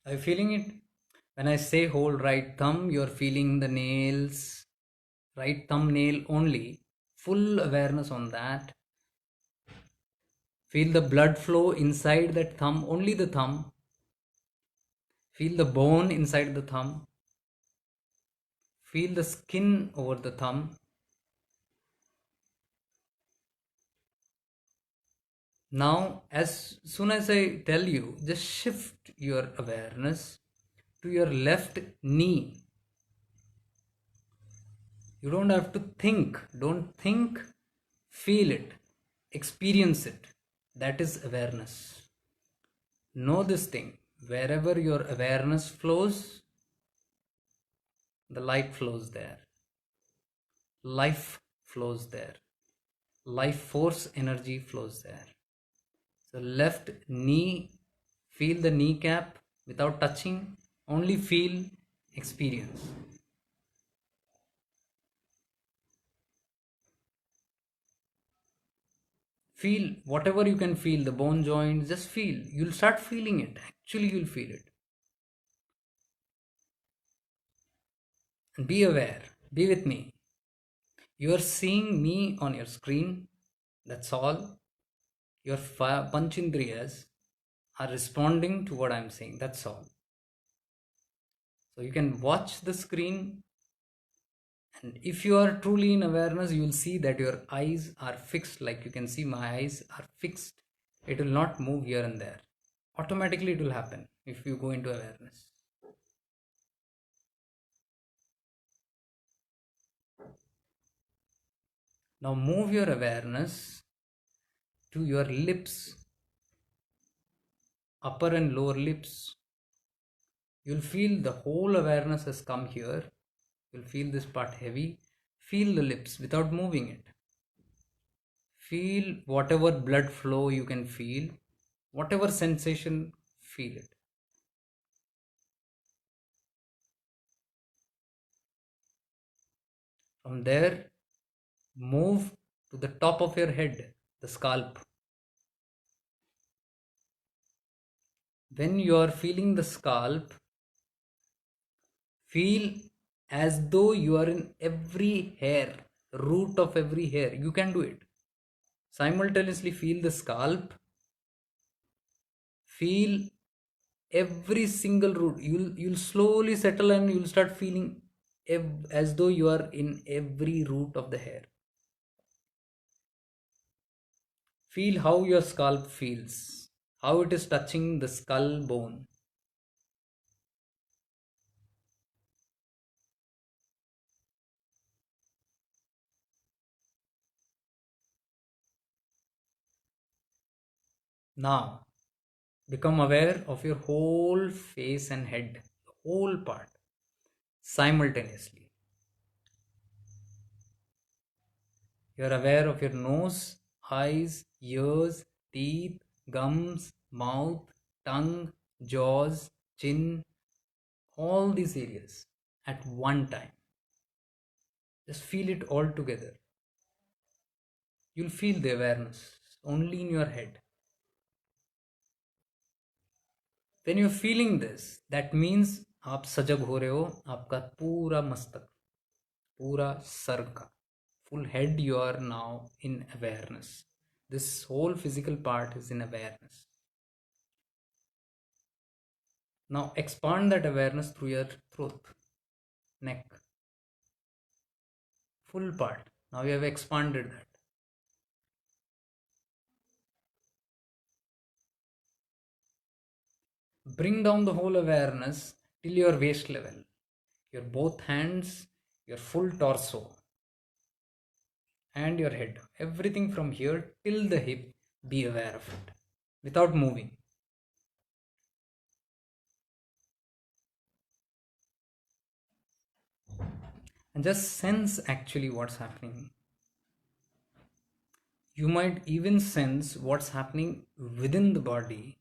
Are you feeling it? When I say hold right thumb, you're feeling the nails, right thumbnail only. Full awareness on that. Feel the blood flow inside that thumb, only the thumb. Feel the bone inside the thumb. Feel the skin over the thumb. Now, as soon as I tell you, just shift your awareness to your left knee. You don't have to think. Don't think. Feel it. Experience it. That is awareness. Know this thing. Wherever your awareness flows, the light flows there. Life flows there. Life force energy flows there. So left knee, feel the kneecap without touching, only feel, experience. Feel whatever you can feel, the bone joints, just feel. You'll start feeling it. Actually, you'll feel it. And be aware. Be with me. You are seeing me on your screen. That's all. Your panchendriyas are responding to what I'm saying. That's all. So you can watch the screen, and if you are truly in awareness, you will see that your eyes are fixed. Like you can see, my eyes are fixed. It will not move here and there. Automatically, it will happen if you go into awareness. Now move your awareness to your lips, upper and lower lips. You'll feel the whole awareness has come here. You'll feel this part heavy. Feel the lips without moving it. Feel whatever blood flow you can feel, whatever sensation, feel it. From there, move to the top of your head, the scalp. When you are feeling the scalp, feel as though you are in every hair, root of every hair. You can do it. Simultaneously feel the scalp, feel every single root. You'll slowly settle and you'll start feeling as though you are in every root of the hair. Feel how your scalp feels, how it is touching the skull bone. Now, become aware of your whole face and head, the whole part, simultaneously. You are aware of your nose, eyes, ears, teeth, gums, mouth, tongue, jaws, chin, all these areas at one time. Just feel it all together. You'll feel the awareness only in your head. When you're feeling this, that means आप सजग हो रहे हो, आपका पूरा मस्तक, पूरा sir का, full head, you are now in awareness. This whole physical part is in awareness. Now expand that awareness through your throat, neck, full part. Now you have expanded that. Bring down the whole awareness till your waist level, your both hands, your full torso, and your head. Everything from here till the hip, be aware of it without moving. And just sense actually what's happening. You might even sense what's happening within the body,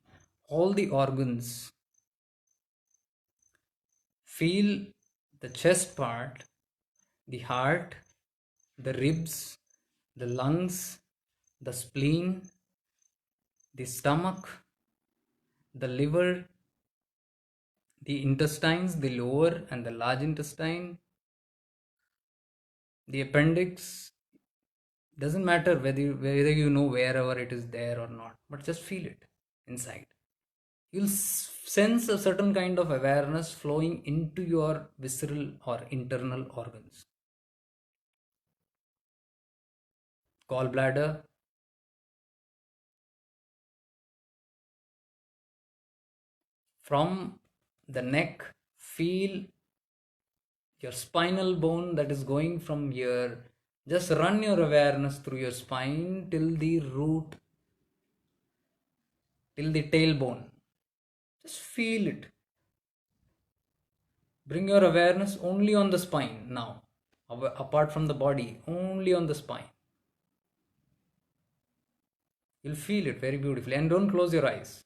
all the organs. Feel the chest part, the heart, the ribs, the lungs, the spleen, the stomach, the liver, the intestines, the lower and the large intestine, the appendix. Doesn't matter whether you know wherever it is there or not, but just feel it inside. You'll sense a certain kind of awareness flowing into your visceral or internal organs. Gallbladder, from the neck, feel your spinal bone that is going from here. Just run your awareness through your spine till the root, till the tailbone. Just feel it. Bring your awareness only on the spine now, apart from the body, only on the spine. You'll feel it very beautifully. And don't close your eyes.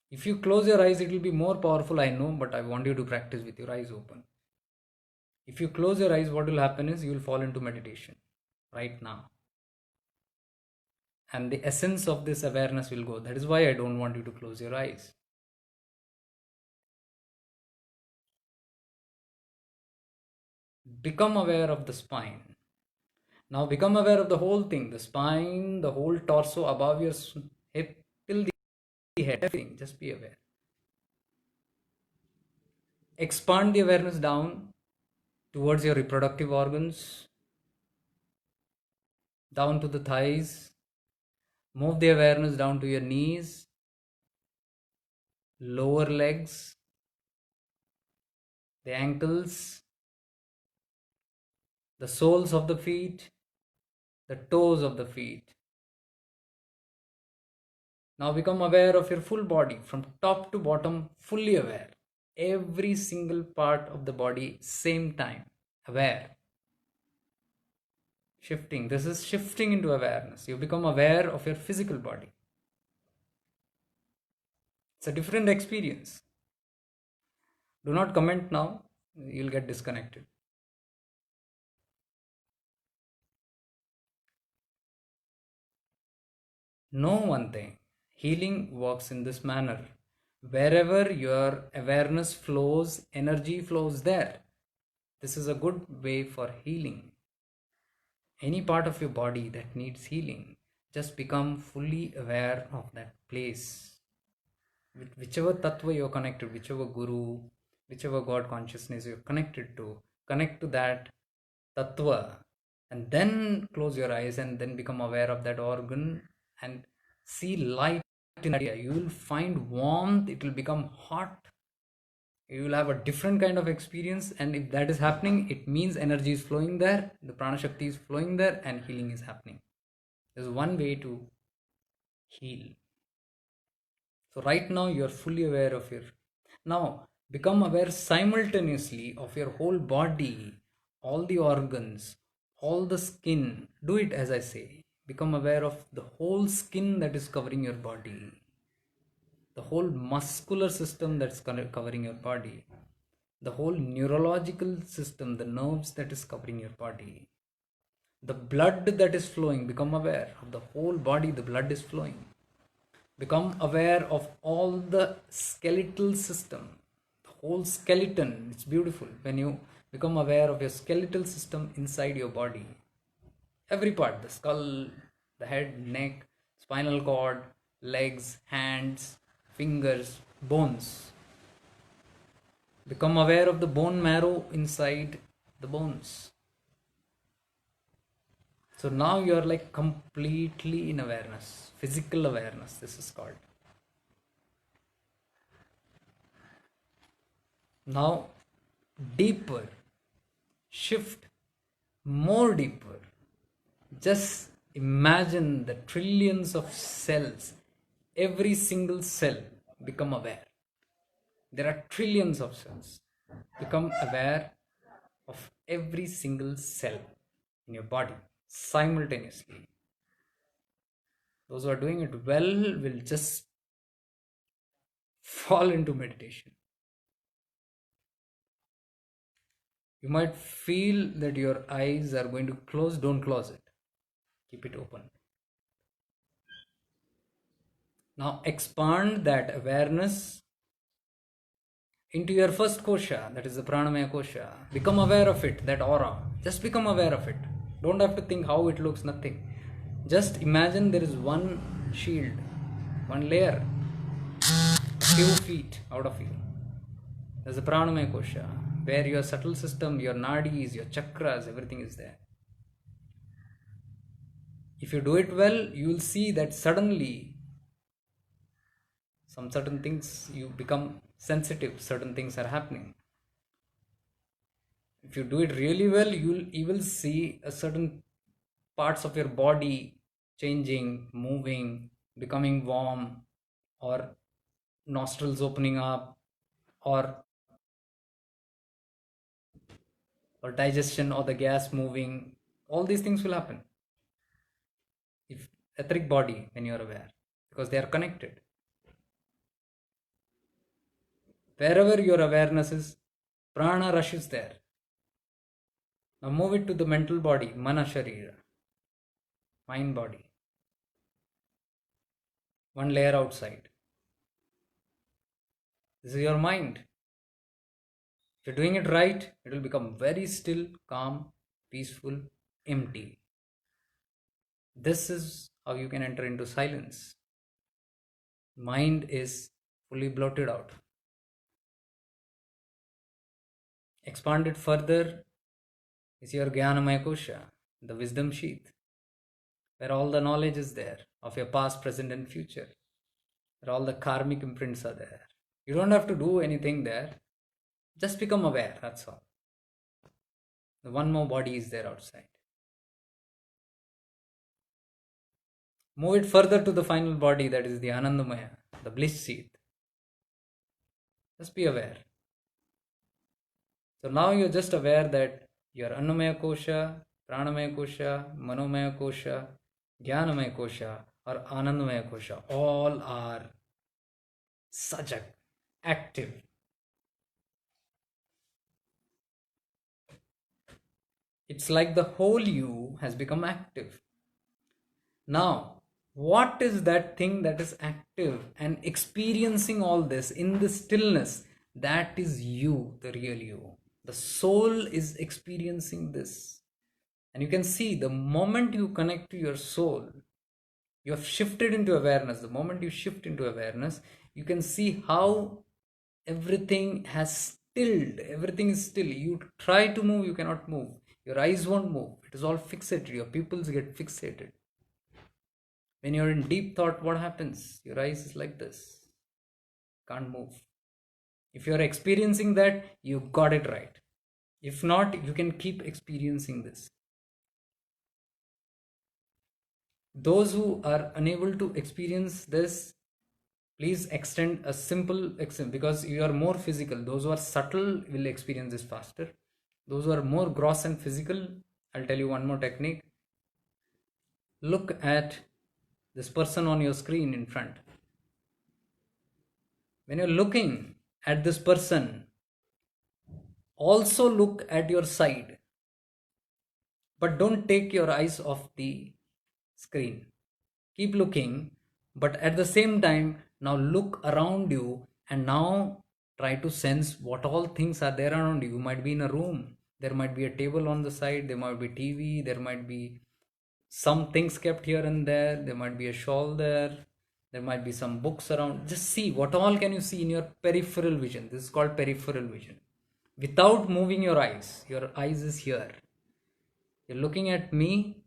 If you close your eyes, it will be more powerful, I know, but I want you to practice with your eyes open. If you close your eyes, what will happen is you will fall into meditation right now. And the essence of this awareness will go. That is why I don't want you to close your eyes. Become aware of the spine. Now become aware of the whole thing, the spine, the whole torso above your hip till the head, everything. Just be aware. Expand the awareness down towards your reproductive organs, down to the thighs. Move the awareness down to your knees, lower legs, the ankles, the soles of the feet, the toes of the feet. Now become aware of your full body from top to bottom, fully aware. Every single part of the body, same time, aware. Shifting. This is shifting into awareness. You become aware of your physical body. It's a different experience. Do not comment now, you'll get disconnected. Know one thing, healing works in this manner. Wherever your awareness flows, energy flows there. This is a good way for healing. Any part of your body that needs healing, just become fully aware of that place. Whichever tattva you're connected, whichever guru, whichever God consciousness you're connected to, connect to that tattva and then close your eyes and then become aware of that organ and see light in that area. You will find warmth, it will become hot, you will have a different kind of experience, and if that is happening, it means energy is flowing there, the prana shakti is flowing there, and healing is happening. There's one way to heal. So right now you are fully aware of your, now become aware simultaneously of your whole body, all the organs, all the skin. Do it as I say. Become aware of the whole skin that is covering your body, the whole muscular system that's covering your body, the whole neurological system, the nerves that is covering your body, the blood that is flowing. Become aware of the whole body, the blood is flowing. Become aware of all the skeletal system, the whole skeleton. It's beautiful when you become aware of your skeletal system inside your body. Every part, the skull, the head, neck, spinal cord, legs, hands, fingers, bones. Become aware of the bone marrow inside the bones. So now you are like completely in awareness, physical awareness, this is called. Now, deeper, shift more deeper. Just imagine the trillions of cells, every single cell become aware. There are trillions of cells. Become aware of every single cell in your body simultaneously. Those who are doing it well will just fall into meditation. You might feel that your eyes are going to close. Don't close it. Keep it open. Now expand that awareness into your first kosha, that is the pranamaya kosha. Become aware of it, that aura. Just become aware of it. Don't have to think how it looks, nothing. Just imagine there is one shield, one layer, a few feet out of you. There's a pranamaya kosha, where your subtle system, your nadis, your chakras, everything is there. If you do it well, you will see that suddenly some certain things you become sensitive, certain things are happening. If you do it really well, you will see a certain parts of your body changing, moving, becoming warm, or nostrils opening up, or digestion or the gas moving. All these things will happen if etheric body, when you are aware, because they are connected. Wherever your awareness is, prana rush is there. Now move it to the mental body, mana sharira, mind body. One layer outside. This is your mind. If you're doing it right, it will become very still, calm, peaceful, empty. This is how you can enter into silence. Mind is fully blotted out. Expand it further is your Jnanamaya Kosha, the wisdom sheath, where all the knowledge is there of your past, present, and future, where all the karmic imprints are there. You don't have to do anything there, just become aware, that's all. The one more body is there outside. Move it further to the final body, that is the Anandamaya, the bliss sheath. Just be aware. So now you're just aware that your Annamaya Kosha, Pranamaya Kosha, Manomaya Kosha, Jnanamaya Kosha, or Anandamaya Kosha, all are sajak, active. It's like the whole you has become active. Now, what is that thing that is active and experiencing all this in the stillness? That is you, the real you. The soul is experiencing this. And you can see the moment you connect to your soul, you have shifted into awareness. The moment you shift into awareness, you can see how everything has stilled. Everything is still. You try to move, you cannot move. Your eyes won't move. It is all fixated. Your pupils get fixated. When you're in deep thought, what happens? Your eyes is like this. Can't move. If you're experiencing that, you got it right. If not, you can keep experiencing this. Those who are unable to experience this, please extend a simple extent, because you are more physical. Those who are subtle will experience this faster. Those who are more gross and physical, I'll tell you one more technique. Look at this person on your screen in front. When you're looking at this person, also look at your side, but don't take your eyes off the screen. Keep looking, but at the same time, now look around you, and now Try to sense what all things are there around you. You might be in a room, there might be a table on the side, there might be TV, there might be some things kept here and there might be a shawl there might be some books around. Just see what all can you see in your peripheral vision. This is called peripheral vision. Without moving your eyes, your eyes is here, you're looking at me,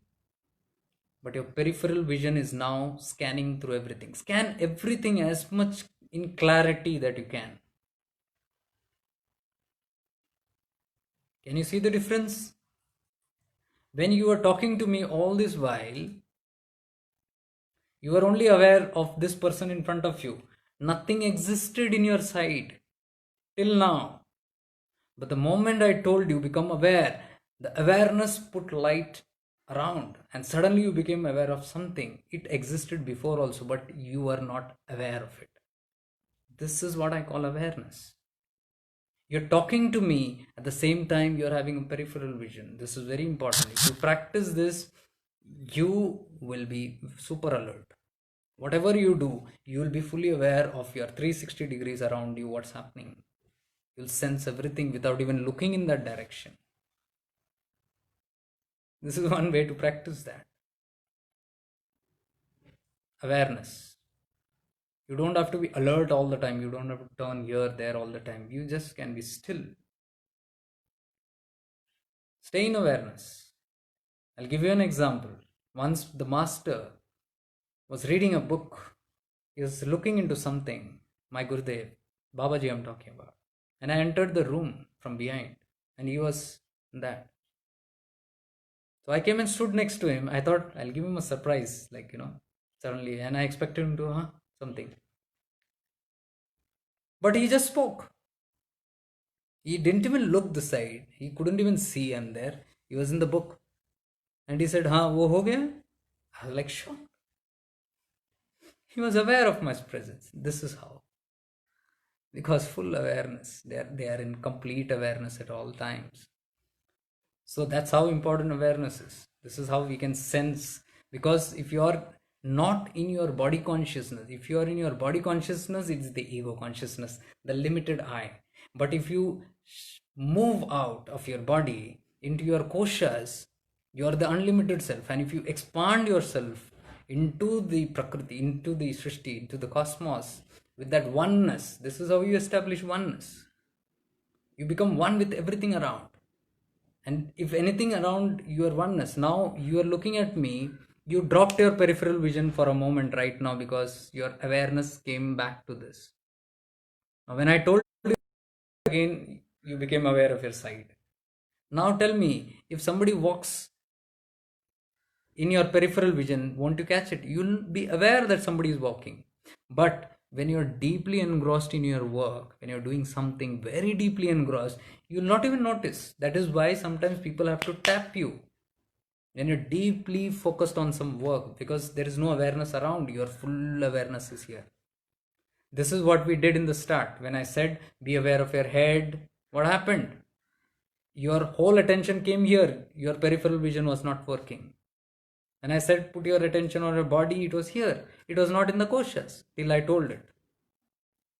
but your peripheral vision is now scanning through everything. Scan everything as much in clarity that you can. Can you see the difference? When you are talking to me all this while, you are only aware of this person in front of you. Nothing existed in your sight till now. But the moment I told you, become aware, the awareness put light around and suddenly you became aware of something. It existed before also, but you were not aware of it. This is what I call awareness. You're talking to me at the same time you're having a peripheral vision. This is very important. If you practice this, you will be super alert. Whatever you do, you will be fully aware of your 360 degrees around you, what's happening. You'll sense everything without even looking in that direction. This is one way to practice that. Awareness. You don't have to be alert all the time. You don't have to turn here, there all the time. You just can be still. Stay in awareness. I'll give you an example. Once the master was reading a book. He was looking into something. My Gurudev, Babaji I'm talking about. And I entered the room from behind and he was in that. So I came and stood next to him. I thought I'll give him a surprise, like, suddenly. And I expected him to, something. But he just spoke. He didn't even look the side. He couldn't even see I'm there. He was in the book. And he said, wo ho gaya? I was like shocked. He was aware of my presence. This is how. Because full awareness. They are in complete awareness at all times. So that's how important awareness is. This is how we can sense. Because if you are not in your body consciousness, if you are in your body consciousness, it's the ego consciousness, the limited I. But if you move out of your body into your koshas, you are the unlimited self. And if you expand yourself into the prakriti, into the srishti, into the cosmos, with that oneness, this is how you establish oneness. You become one with everything around. And if anything around your oneness, now you are looking at me, you dropped your peripheral vision for a moment right now because your awareness came back to this. Now, when I told you again, you became aware of your side. Now tell me, if somebody walks in your peripheral vision, won't you catch it? You'll be aware that somebody is walking. But when you're deeply engrossed in your work, when you're doing something very deeply engrossed, you'll not even notice. That is why sometimes people have to tap you when you're deeply focused on some work, because there is no awareness around. Your full awareness is here. This is what we did in the start. When I said be aware of your head, what happened? Your whole attention came here. Your peripheral vision was not working. When I said put your attention on your body, it was here. It was not in the koshas till I told it.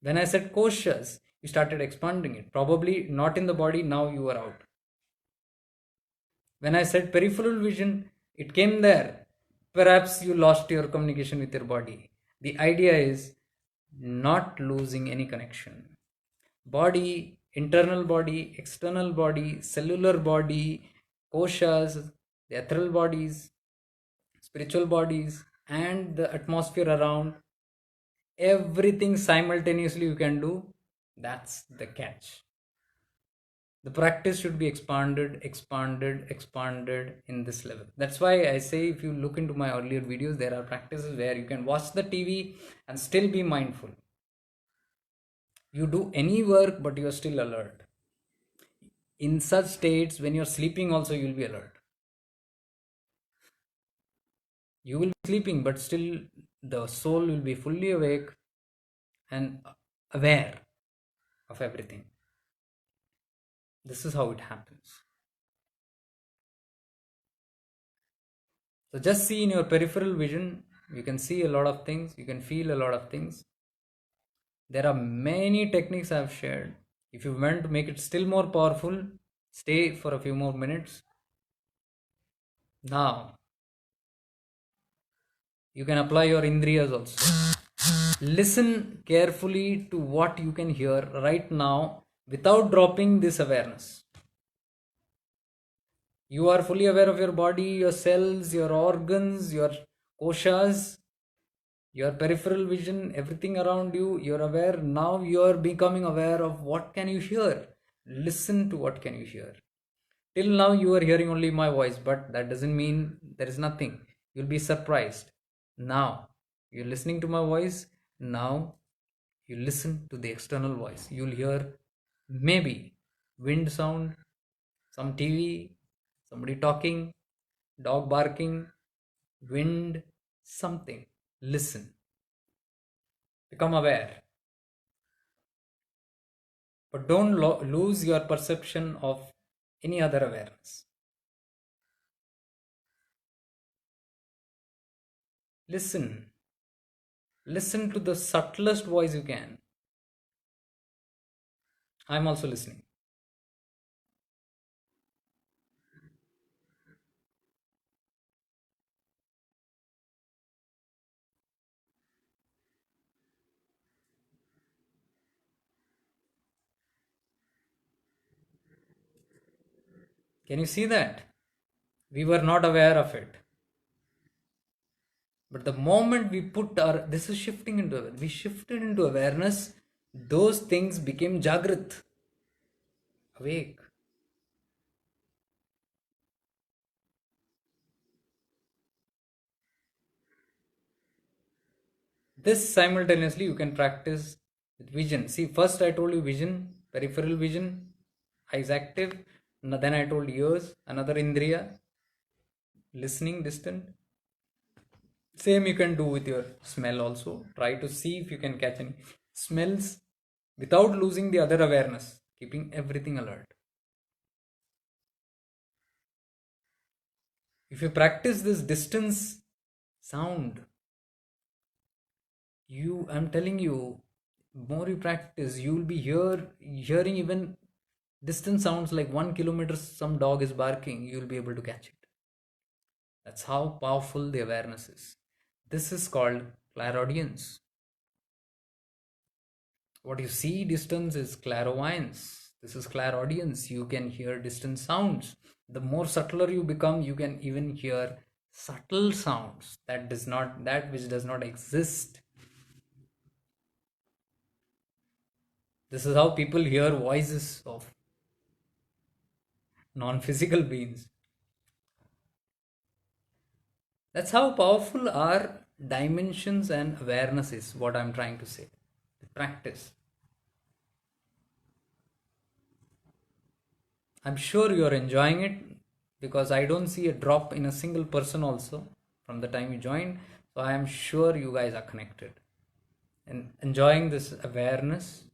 When I said koshas, you started expanding it. Probably not in the body, now you are out. When I said peripheral vision, it came there. Perhaps you lost your communication with your body. The idea is not losing any connection. Body, internal body, external body, cellular body, koshas, the ethereal bodies, spiritual bodies, and the atmosphere around, everything simultaneously you can do. That's the catch. The practice should be expanded in this level. That's why I say, if you look into my earlier videos, there are practices where you can watch the TV and still be mindful. You do any work, but you're still alert. In such states, when you're sleeping also, you'll be alert. You will be sleeping, but still the soul will be fully awake and aware of everything. This is how it happens. So just see in your peripheral vision, you can see a lot of things, you can feel a lot of things. There are many techniques I've shared. If you want to make it still more powerful, stay for a few more minutes. Now, you can apply your indriyas also. Listen carefully to what you can hear right now without dropping this awareness. You are fully aware of your body, your cells, your organs, your koshas, your peripheral vision, everything around you. You're aware. Now you are becoming aware of what can you hear. Listen to what can you hear. Till now you are hearing only my voice, but that doesn't mean there is nothing. You'll be surprised. Now you're listening to my voice. Now you listen to the external voice. You'll hear maybe wind sound, some TV, somebody talking, dog barking, wind, something. Listen. Become aware. But don't lose your perception of any other awareness. Listen. Listen to the subtlest voice you can. I'm also listening. Can you see that? We were not aware of it. But the moment we put our, this is shifting into, we shifted into awareness, those things became Jagrat, awake. This simultaneously you can practice with vision. See, first I told you vision, peripheral vision, eyes active. Then I told ears, another indriya, listening, distant. Same you can do with your smell also. Try to see if you can catch any smells without losing the other awareness, keeping everything alert. If you practice this distance sound, I'm telling you, more you practice, you will be hearing even distant sounds like 1 kilometer some dog is barking, you will be able to catch it. That's how powerful the awareness is. This is called clairaudience. What you see distance is clairvoyance. This is clairaudience. You can hear distant sounds. The more subtler you become, you can even hear subtle sounds that which does not exist. This is how people hear voices of non-physical beings. That's how powerful our dimensions and awareness is, what I'm trying to say. The practice. I'm sure you're enjoying it because I don't see a drop in a single person also from the time you joined. So I am sure you guys are connected and enjoying this awareness.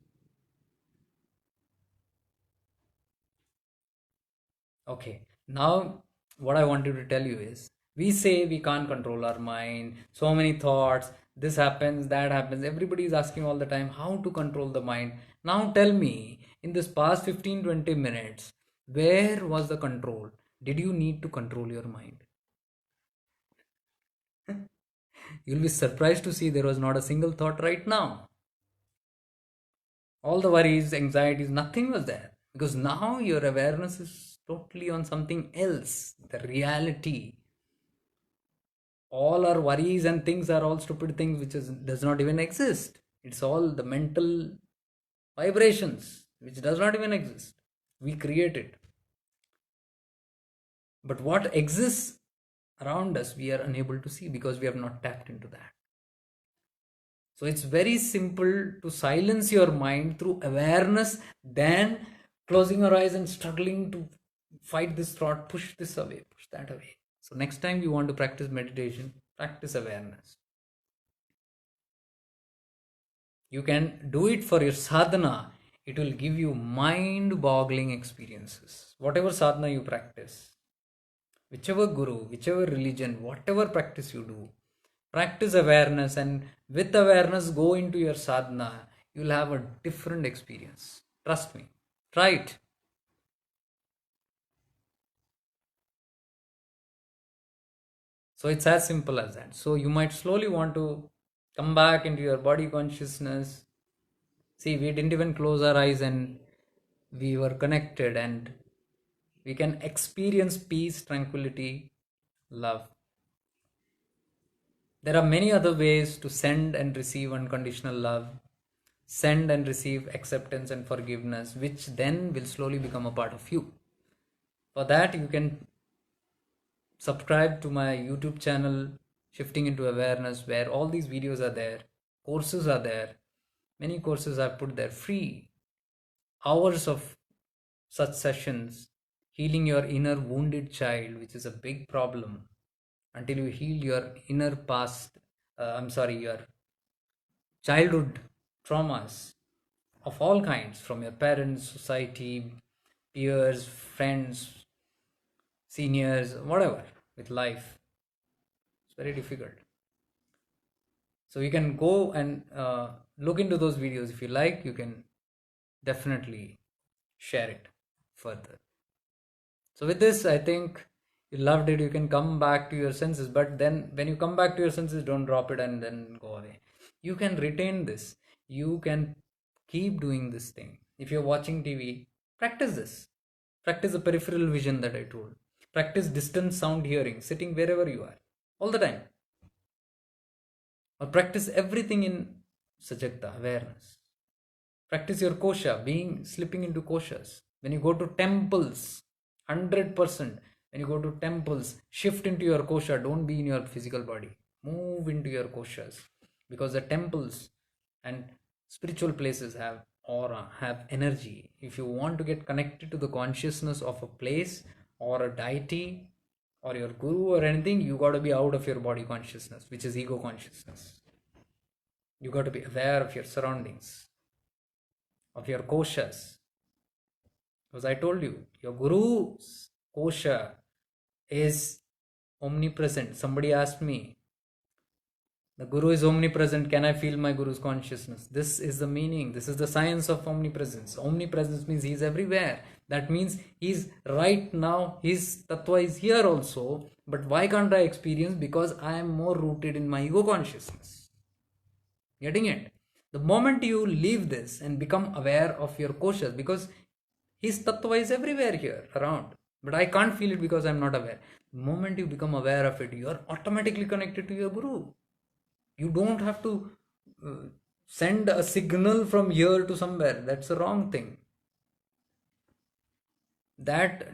Okay, now what I wanted to tell you is, we say we can't control our mind, so many thoughts, this happens, that happens. Everybody is asking all the time how to control the mind. Now tell me, in this past 15-20 minutes, where was the control? Did you need to control your mind? You'll be surprised to see there was not a single thought right now. All the worries, anxieties, nothing was there. Because now your awareness is totally on something else, the reality. All our worries and things are all stupid things which does not even exist. It's all the mental vibrations which does not even exist. We create it. But what exists around us, we are unable to see because we have not tapped into that. So it's very simple to silence your mind through awareness than closing your eyes and struggling to fight this thought, push this away, push that away. So next time you want to practice meditation, practice awareness. You can do it for your sadhana. It will give you mind-boggling experiences. Whatever sadhana you practice, whichever guru, whichever religion, whatever practice you do, practice awareness, and with awareness go into your sadhana. you'll have a different experience. Trust me. Try it. So it's as simple as that. So you might slowly want to come back into your body consciousness. See, we didn't even close our eyes and we were connected, and we can experience peace, tranquility, love. There are many other ways to send and receive unconditional love, send and receive acceptance and forgiveness, which then will slowly become a part of you. For that, you can subscribe to my YouTube channel, Shifting into Awareness, where all these videos are there, courses are there. Many courses I've put there free, hours of such sessions, healing your inner wounded child, which is a big problem. Until you heal your inner past, your childhood traumas of all kinds, from your parents, society, peers, friends, seniors, whatever, with life. It's very difficult. So you can go and look into those videos. If you like, you can definitely share it further. So with this, I think you loved it. You can come back to your senses, but then when you come back to your senses, don't drop it and then go away. You can retain this. You can keep doing this thing. If you're watching TV, practice this. Practice the peripheral vision that I told. Practice distant sound hearing, sitting wherever you are, all the time. Or practice everything in Sajakta, awareness. Practice your kosha, slipping into koshas. When you go to temples, 100%, when you go to temples, shift into your kosha. Don't be in your physical body. Move into your koshas. Because the temples and spiritual places have aura, have energy. If you want to get connected to the consciousness of a place or a deity or your guru or anything, you got to be out of your body consciousness, which is ego consciousness. You got to be aware of your surroundings, of your koshas. Because I told you, your guru's kosha is omnipresent. Somebody asked me, the guru is omnipresent. Can I feel my guru's consciousness? This is the meaning. This is the science of omnipresence. Omnipresence means he is everywhere. That means he's right now, his tattva is here also. But why can't I experience? Because I am more rooted in my ego consciousness. Getting it? The moment you leave this and become aware of your koshas, because his tattva is everywhere here around, but I can't feel it because I'm not aware. The moment you become aware of it, you are automatically connected to your guru. You don't have to send a signal from here to somewhere. That's the wrong thing. That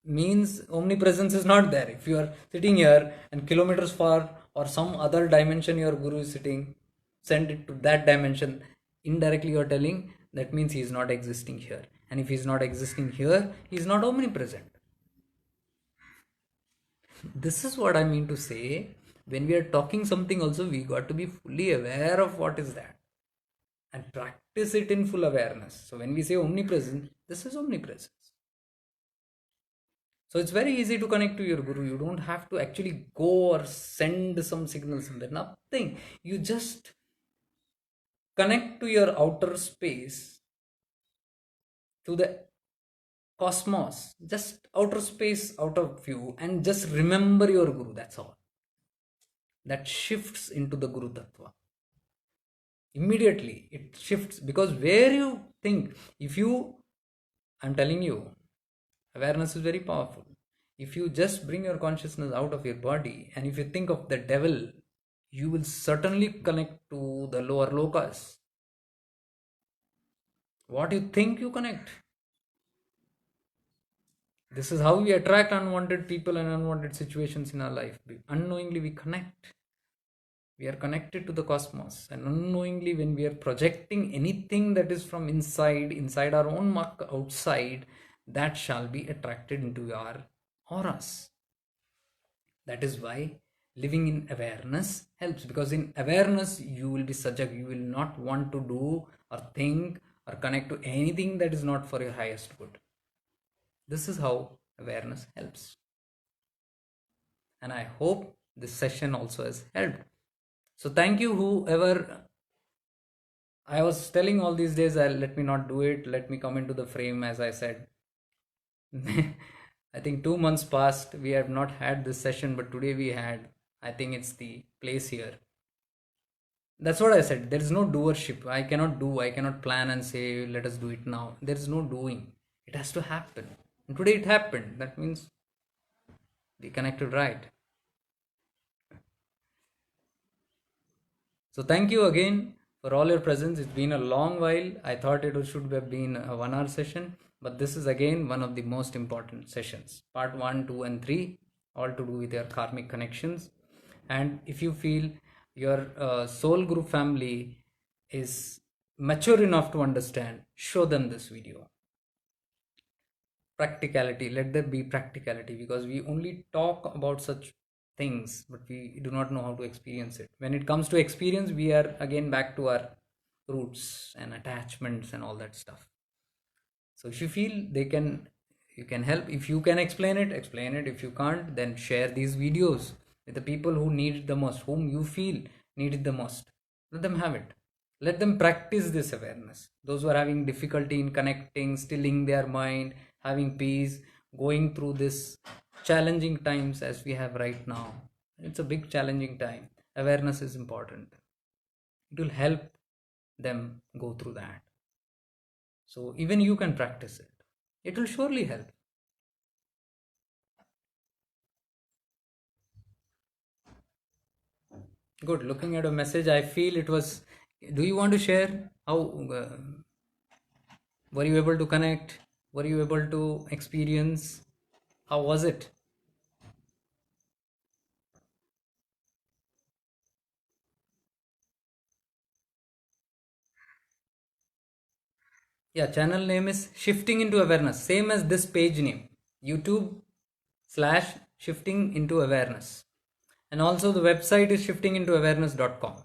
means omnipresence is not there. If you are sitting here and kilometers far or some other dimension your guru is sitting, send it to that dimension. Indirectly you are telling that means he is not existing here. And if he is not existing here, he is not omnipresent. This is what I mean to say. When we are talking something also, we got to be fully aware of what is that and practice it in full awareness. So when we say omnipresent, this is omnipresence. So it's very easy to connect to your guru. You don't have to actually go or send some signals in there. Nothing. You just connect to your outer space, to the cosmos, just outer space out of view, and just remember your guru. That's all. That shifts into the Guru Tattva. Immediately it shifts, because where you think, I'm telling you, awareness is very powerful. If you just bring your consciousness out of your body and if you think of the devil, you will certainly connect to the lower lokas. What you think, you connect. This is how we attract unwanted people and unwanted situations in our life. Unknowingly we connect. We are connected to the cosmos, and unknowingly when we are projecting anything that is from inside our own mark outside, that shall be attracted into our auras. That is why living in awareness helps, because in awareness you will be subject. You will not want to do or think or connect to anything that is not for your highest good. This is how awareness helps. And I hope this session also has helped. So thank you, whoever I was telling all these days, let me not do it, let me come into the frame, as I said. I think 2 months passed, we have not had this session, but today we had. I think it's the place here. That's what I said. There is no doership. I cannot plan and say, let us do it now. There is no doing. It has to happen. And today it happened. That means we connected right. So thank you again for all your presence. It's been a long while. I thought it should have been a 1 hour session, but this is again one of the most important sessions. Part 1, 2, and 3, all to do with your karmic connections. And if you feel your soul group family is mature enough to understand, show them this video. Practicality, let there be practicality, because we only talk about such things, but we do not know how to experience it. When it comes to experience, we are again back to our roots and attachments and all that stuff. So if you feel you can help. If you can explain it. If you can't, then share these videos with the people who need it the most, whom you feel need it the most. Let them have it. Let them practice this awareness. Those who are having difficulty in connecting, stilling their mind, having peace, going through this challenging times as we have right now. It's a big challenging time. Awareness is important. It will help them go through that. So even you can practice it. It will surely help. Good. Looking at a message, I feel it was. Do you want to share how were you able to connect? Were you able to experience? How was it? Yeah, channel name is Shifting into Awareness, same as this page name, YouTube/Shifting into Awareness. And also the website is shiftingintoawareness.com.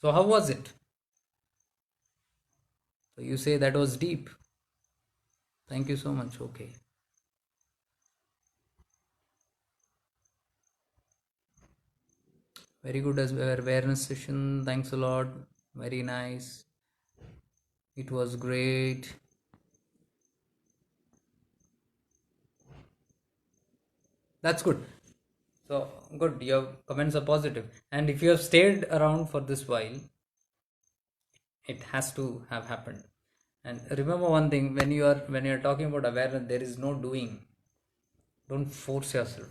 So how was it? So you say that was deep. Thank you so much. Okay. Very good as awareness session. Thanks a lot. Very nice. It was great. That's good. So good. Your comments are positive. And if you have stayed around for this while, it has to have happened. And remember one thing: when you are talking about awareness, there is no doing. Don't force yourself.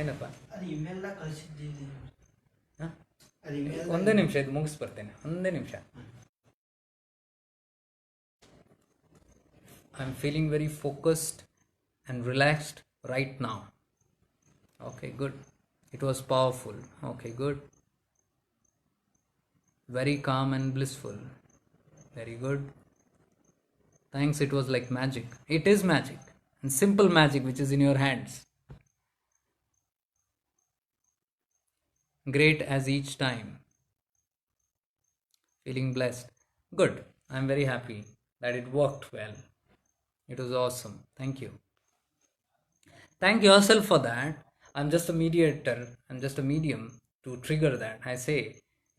ಏನಪ್ಪ ಒಂದೇ ನಿಮಿಷ ಇದು ಮುಗಿಸ್ಬರ್ತೇನೆ. ಒಂದೇ ನಿಮಿಷ. I'm feeling very focused and relaxed right now. Okay, good. It was powerful. Okay, good. Very calm and blissful. Very good. Thanks. It was like magic. It is magic, and simple magic which is in your hands. Great as each time. Feeling blessed. Good. I'm very happy that it worked well. It was awesome. Thank you. Thank yourself for that. I'm just a mediator. I'm just a medium to trigger that. I say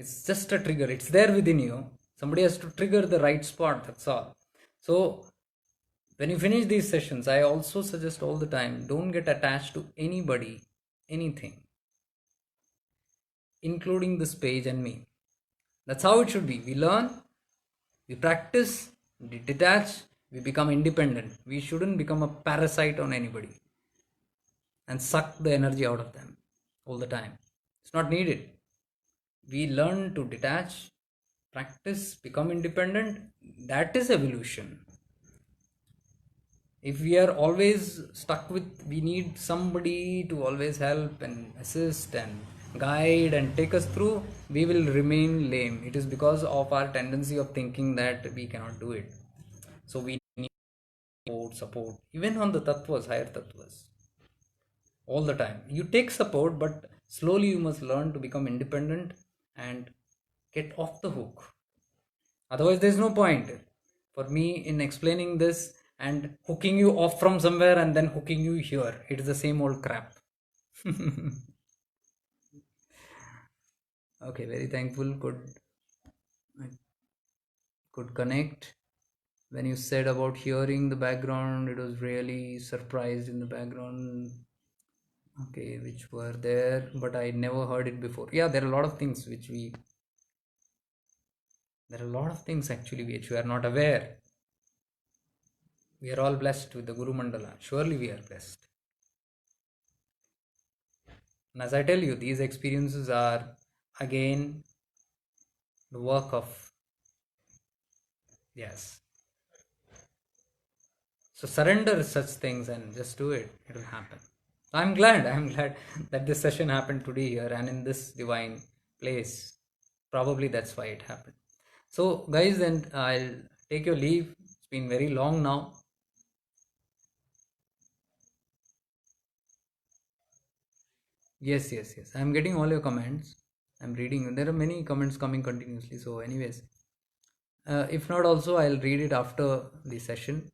it's just a trigger. It's there within you. Somebody has to trigger the right spot. That's all. So when you finish these sessions, I also suggest all the time, don't get attached to anybody, anything, including this page and me. That's how it should be. We learn, we practice, we detach, we become independent. We shouldn't become a parasite on anybody and suck the energy out of them all the time. It's not needed. We learn to detach, practice, become independent. That is evolution. If we are always stuck with, we need somebody to always help and assist and guide and take us through, we will remain lame. It is because of our tendency of thinking that we cannot do it. So we need support, even on the tattvas, higher tattvas, all the time. You take support, but slowly you must learn to become independent and get off the hook. Otherwise there's no point for me in explaining this and hooking you off from somewhere and then hooking you here. It is the same old crap. Okay, very thankful. Could connect. When you said about hearing the background, it was really surprised in the background. Okay, which were there, but I never heard it before. Yeah, there are a lot of things there are a lot of things actually which we are not aware. We are all blessed with the Guru Mandala. Surely we are blessed. And as I tell you, these experiences are again the work of, yes. So surrender such things and just do it. It will happen. I'm glad that this session happened today here and in this divine place. Probably that's why it happened. So guys, then I'll take your leave. It's been very long now. Yes. I'm getting all your comments. I'm reading. There are many comments coming continuously. So, anyways, if not, also I'll read it after the session.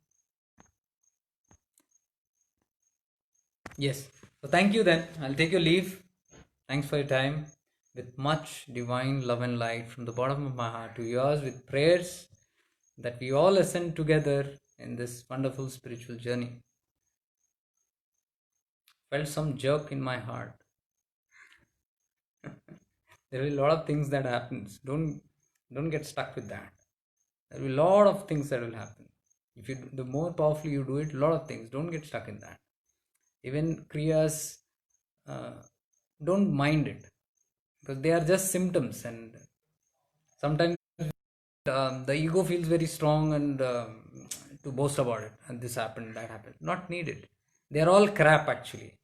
Yes. So, thank you then. I'll take your leave. Thanks for your time. With much divine love and light from the bottom of my heart to yours, with prayers that we all ascend together in this wonderful spiritual journey. Felt some jerk in my heart. There are a lot of things that happens. Don't get stuck with that. There will be a lot of things that will happen. If you, the more powerfully you do it, a lot of things. Don't get stuck in that. Even kriyas, uh, don't mind it because they are just symptoms, and sometimes the ego feels very strong and to boast about it. And this happened, that happened. Not needed. They are all crap actually.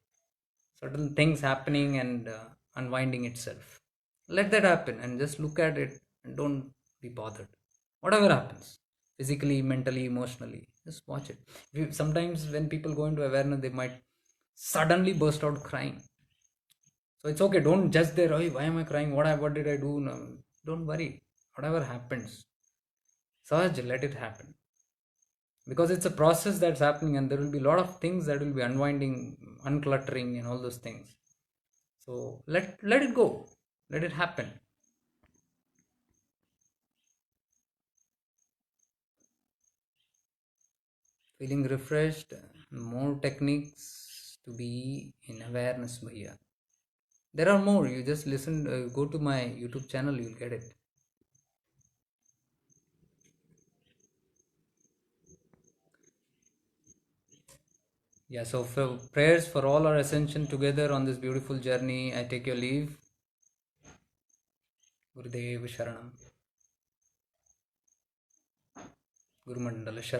Certain things happening and unwinding itself. Let that happen and just look at it and don't be bothered. Whatever happens, physically, mentally, emotionally, just watch it. Sometimes when people go into awareness, they might suddenly burst out crying. So it's okay. Don't judge there. Oh, why am I crying? What did I do? No, don't worry. Whatever happens, Sahaj, let it happen. Because it's a process that's happening, and there will be a lot of things that will be unwinding, uncluttering, and all those things. So let it go. Let it happen. Feeling refreshed, more techniques to be in awareness, bhaiya. There are more. You just listen, go to my YouTube channel, you'll get it. Yeah, so for prayers for all our ascension together on this beautiful journey. I take your leave. Gurudev Sharanam. Guru Mandala Sharanam.